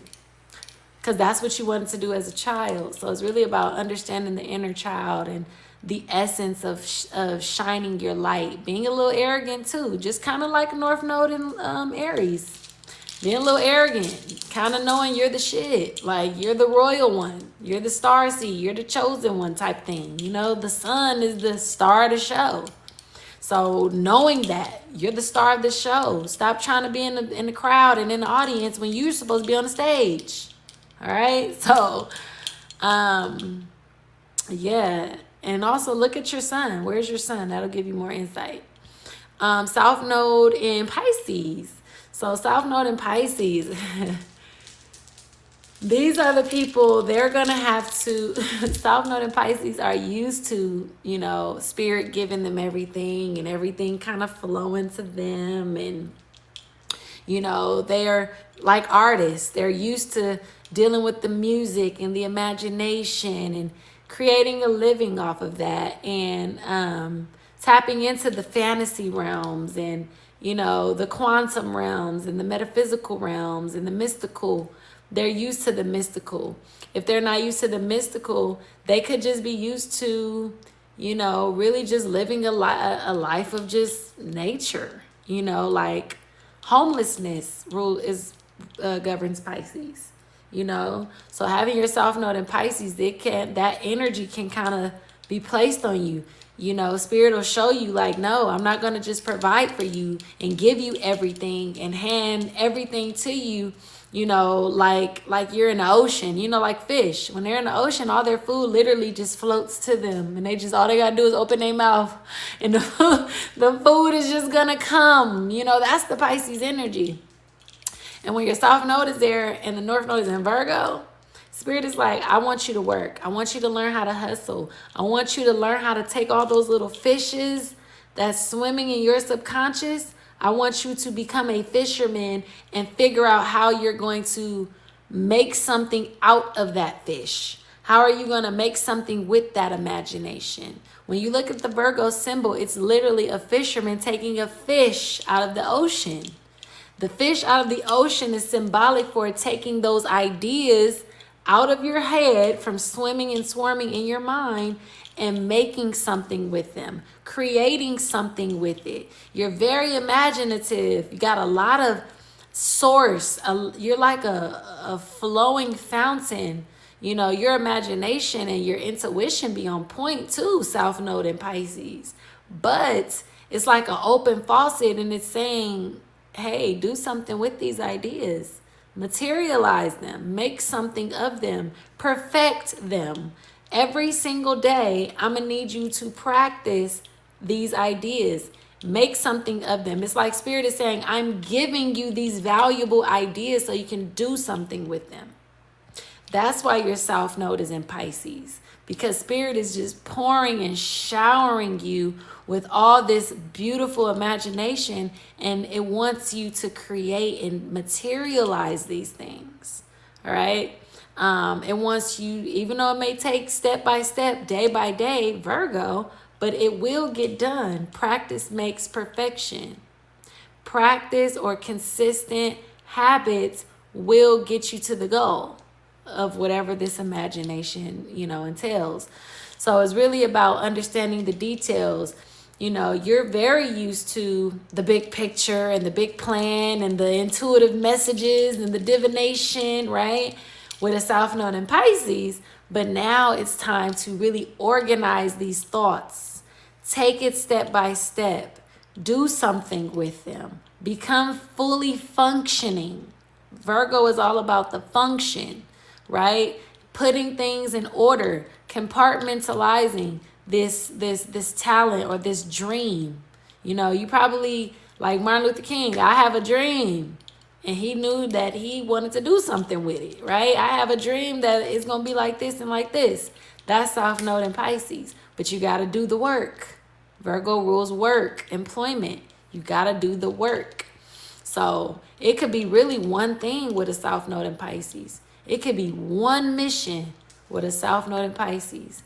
Because that's what you wanted to do as a child. So it's really about understanding the inner child and the essence of shining your light. Being a little arrogant too. Just kind of like North Node and Aries. Being a little arrogant. Kind of knowing you're the shit. Like you're the royal one. You're the star seed. You're the chosen one type thing. You know, the sun is the star of the show. So knowing that you're the star of the show. Stop trying to be in the crowd and in the audience when you're supposed to be on the stage. All right. So, yeah. And also look at your sun. Where's your sun? That'll give you more insight. South Node in Pisces. So South Node in Pisces. These are the people, they're going to have to, South Node and Pisces are used to, you know, spirit giving them everything and everything kind of flowing to them. And, you know, they're like artists. They're used to dealing with the music and the imagination and creating a living off of that and tapping into the fantasy realms and, you know, the quantum realms and the metaphysical realms and the mystical. They're used to the mystical. If they're not used to the mystical, they could just be used to, you know, really just living a life of just nature. You know, like homelessness governs Pisces. You know, so having your South Node in Pisces, that energy can kind of be placed on you. You know, Spirit will show you like, no, I'm not going to just provide for you and give you everything and hand everything to you, you know, like you're in the ocean, you know, like fish. When they're in the ocean, all their food literally just floats to them, and all they got to do is open their mouth and the food is just going to come. You know, that's the Pisces energy. And when your South Node is there and the North Node is in Virgo, Spirit is like, I want you to work. I want you to learn how to hustle. I want you to learn how to take all those little fishes that's swimming in your subconscious. I want you to become a fisherman and figure out how you're going to make something out of that fish. How are you going to make something with that imagination? When you look at the Virgo symbol, it's literally a fisherman taking a fish out of the ocean. The fish out of the ocean is symbolic for taking those ideas out of your head from swimming and swarming in your mind and making something with them, creating something with it. You're very imaginative. You got a lot of source. You're like a flowing fountain. You know, your imagination and your intuition be on point too, South Node in Pisces. But it's like an open faucet, and it's saying, hey, do something with these ideas. Materialize them. Make something of them. Perfect them. Every single day, I'm going to need you to practice these ideas. Make something of them. It's like Spirit is saying, I'm giving you these valuable ideas so you can do something with them. That's why your South Node is in Pisces, because Spirit is just pouring and showering you with all this beautiful imagination, and it wants you to create and materialize these things. All right. It wants you, even though it may take step by step, day by day, Virgo, but it will get done. Practice makes perfection. Practice or consistent habits will get you to the goal of whatever this imagination, you know, entails. So it's really about understanding the details. You know, you're very used to the big picture and the big plan and the intuitive messages and the divination, right? With a South Node in Pisces. But now it's time to really organize these thoughts. Take it step by step. Do something with them. Become fully functioning. Virgo is all about the function, right? Putting things in order, compartmentalizing this talent or this dream. You know, you probably, like Martin Luther King, I have a dream. And he knew that he wanted to do something with it, right? I have a dream that it's going to be like this and like this. That's South Node in Pisces. But you got to do the work. Virgo rules work, employment. You got to do the work. So it could be really one thing with a South Node in Pisces. It could be one mission with a South Node in Pisces.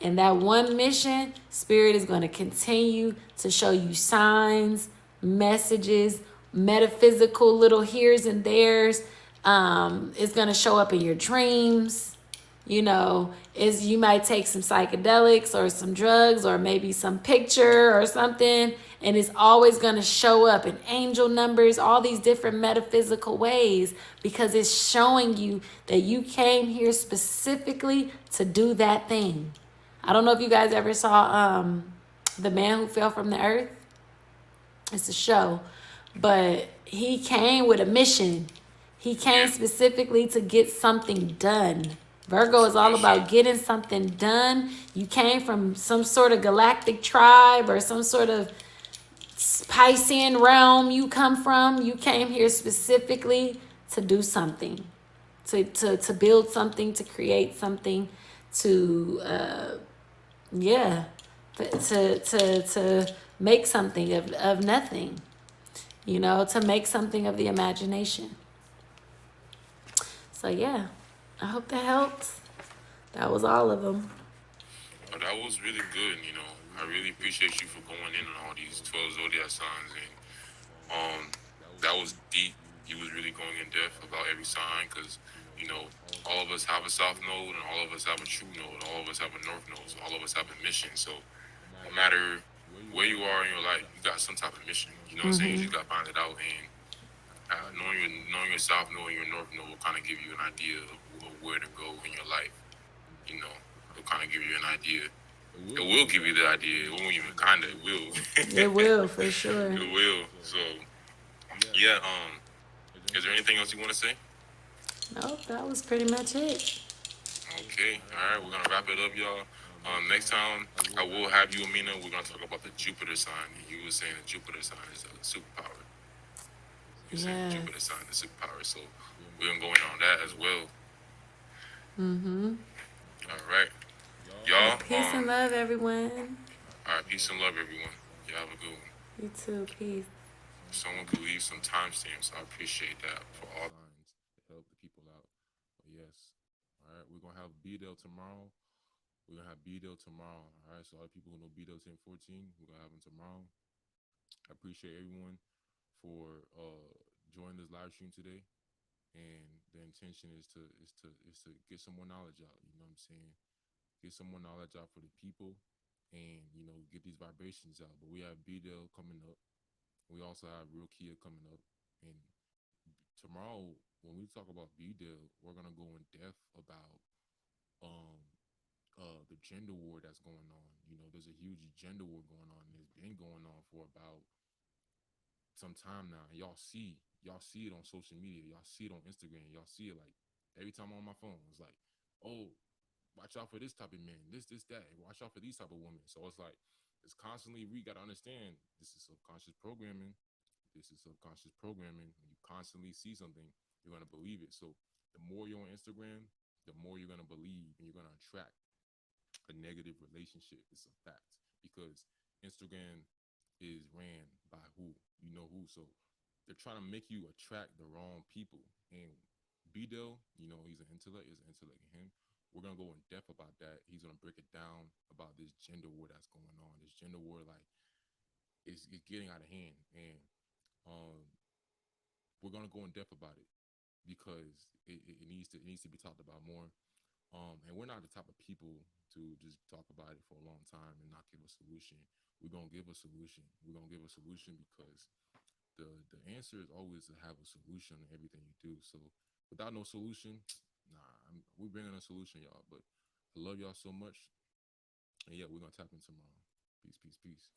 And that one mission, Spirit is going to continue to show you signs, messages, metaphysical little heres and theres. It's going to show up in your dreams. You know, you might take some psychedelics or some drugs or maybe some picture or something, and it's always going to show up in angel numbers, all these different metaphysical ways, because it's showing you that you came here specifically to do that thing. I don't know if you guys ever saw The Man Who Fell from the Earth. It's a show. But he came with a mission. He came specifically to get something done. Virgo is all about getting something done. You came from some sort of galactic tribe or some sort of Piscean realm you come from. You came here specifically to do something, to build something, to create something, to make something of nothing. You know, to make something of the imagination. So, yeah, I hope that helped. That was all of them. Oh, that was really good, you know. I really appreciate you for going in on all these 12 zodiac signs and That was deep. He was really going in depth about every sign because, all of us have a south node and all of us have a true node. All of us have a north node. So all of us have a mission. So no matter where you are in your life, you got some type of mission. You know what I'm saying? You just got to find it out. And knowing your south node and your north node will kind of give you an idea of where to go in your life. It'll kind of give you an idea. It will give you the idea. It won't even kind of. It will. It will, for sure. It will. So yeah. Is there anything else you want to say? Nope, that was pretty much it. Okay. All right. We're gonna wrap it up, y'all. Next time I will have you, Aminah. We're gonna talk about the Jupiter sign. You were saying the Jupiter sign is a superpower. You're saying the Jupiter sign is a superpower. So we're gonna go in on that as well. All right. Y'all. Peace and love, everyone. All right. Peace and love, everyone. Y'all have a good one. You too. Peace. If someone could leave some timestamps, I appreciate that for all. Signs to help the people out. But yes. All right. We're gonna have B-Dale tomorrow. We're gonna have B-Dale tomorrow. All right. So all the people who know B-Dale 1014, we're gonna have him tomorrow. I appreciate everyone for joining this live stream today. And the intention is to get some more knowledge out. You know what I'm saying? Get some more knowledge out for the people, and get these vibrations out. But we have B-Dale coming up. We also have Real Kia coming up, and tomorrow when we talk about B-Dale, we're gonna go in depth about the gender war that's going on. There's a huge gender war going on, and it's been going on for about some time now. And y'all see it on social media. Y'all see it on Instagram. Y'all see it like every time I'm on my phone. It's like, oh, watch out for this type of man, this, that. Watch out for these type of women. So it's like, it's constantly, we got to understand this is subconscious programming. When you constantly see something, you're going to believe it. So the more you're on Instagram, the more you're going to believe, and you're going to attract a negative relationship. It's a fact, because Instagram is ran by who? You know who. So they're trying to make you attract the wrong people. And B-Dale, he's an intellect. There's an intellect in him. We're going to go in depth about that. He's going to break it down about this gender war that's going on. This gender war, like, it's getting out of hand. And we're going to go in depth about it, because it needs to be talked about more. And we're not the type of people to just talk about it for a long time and not give a solution. We're going to give a solution. We're going to give a solution, because the answer is always to have a solution in everything you do. So without no solution, we're bringing a solution, y'all. But I love y'all so much. And yeah, we're going to tap in tomorrow. Peace, peace, peace.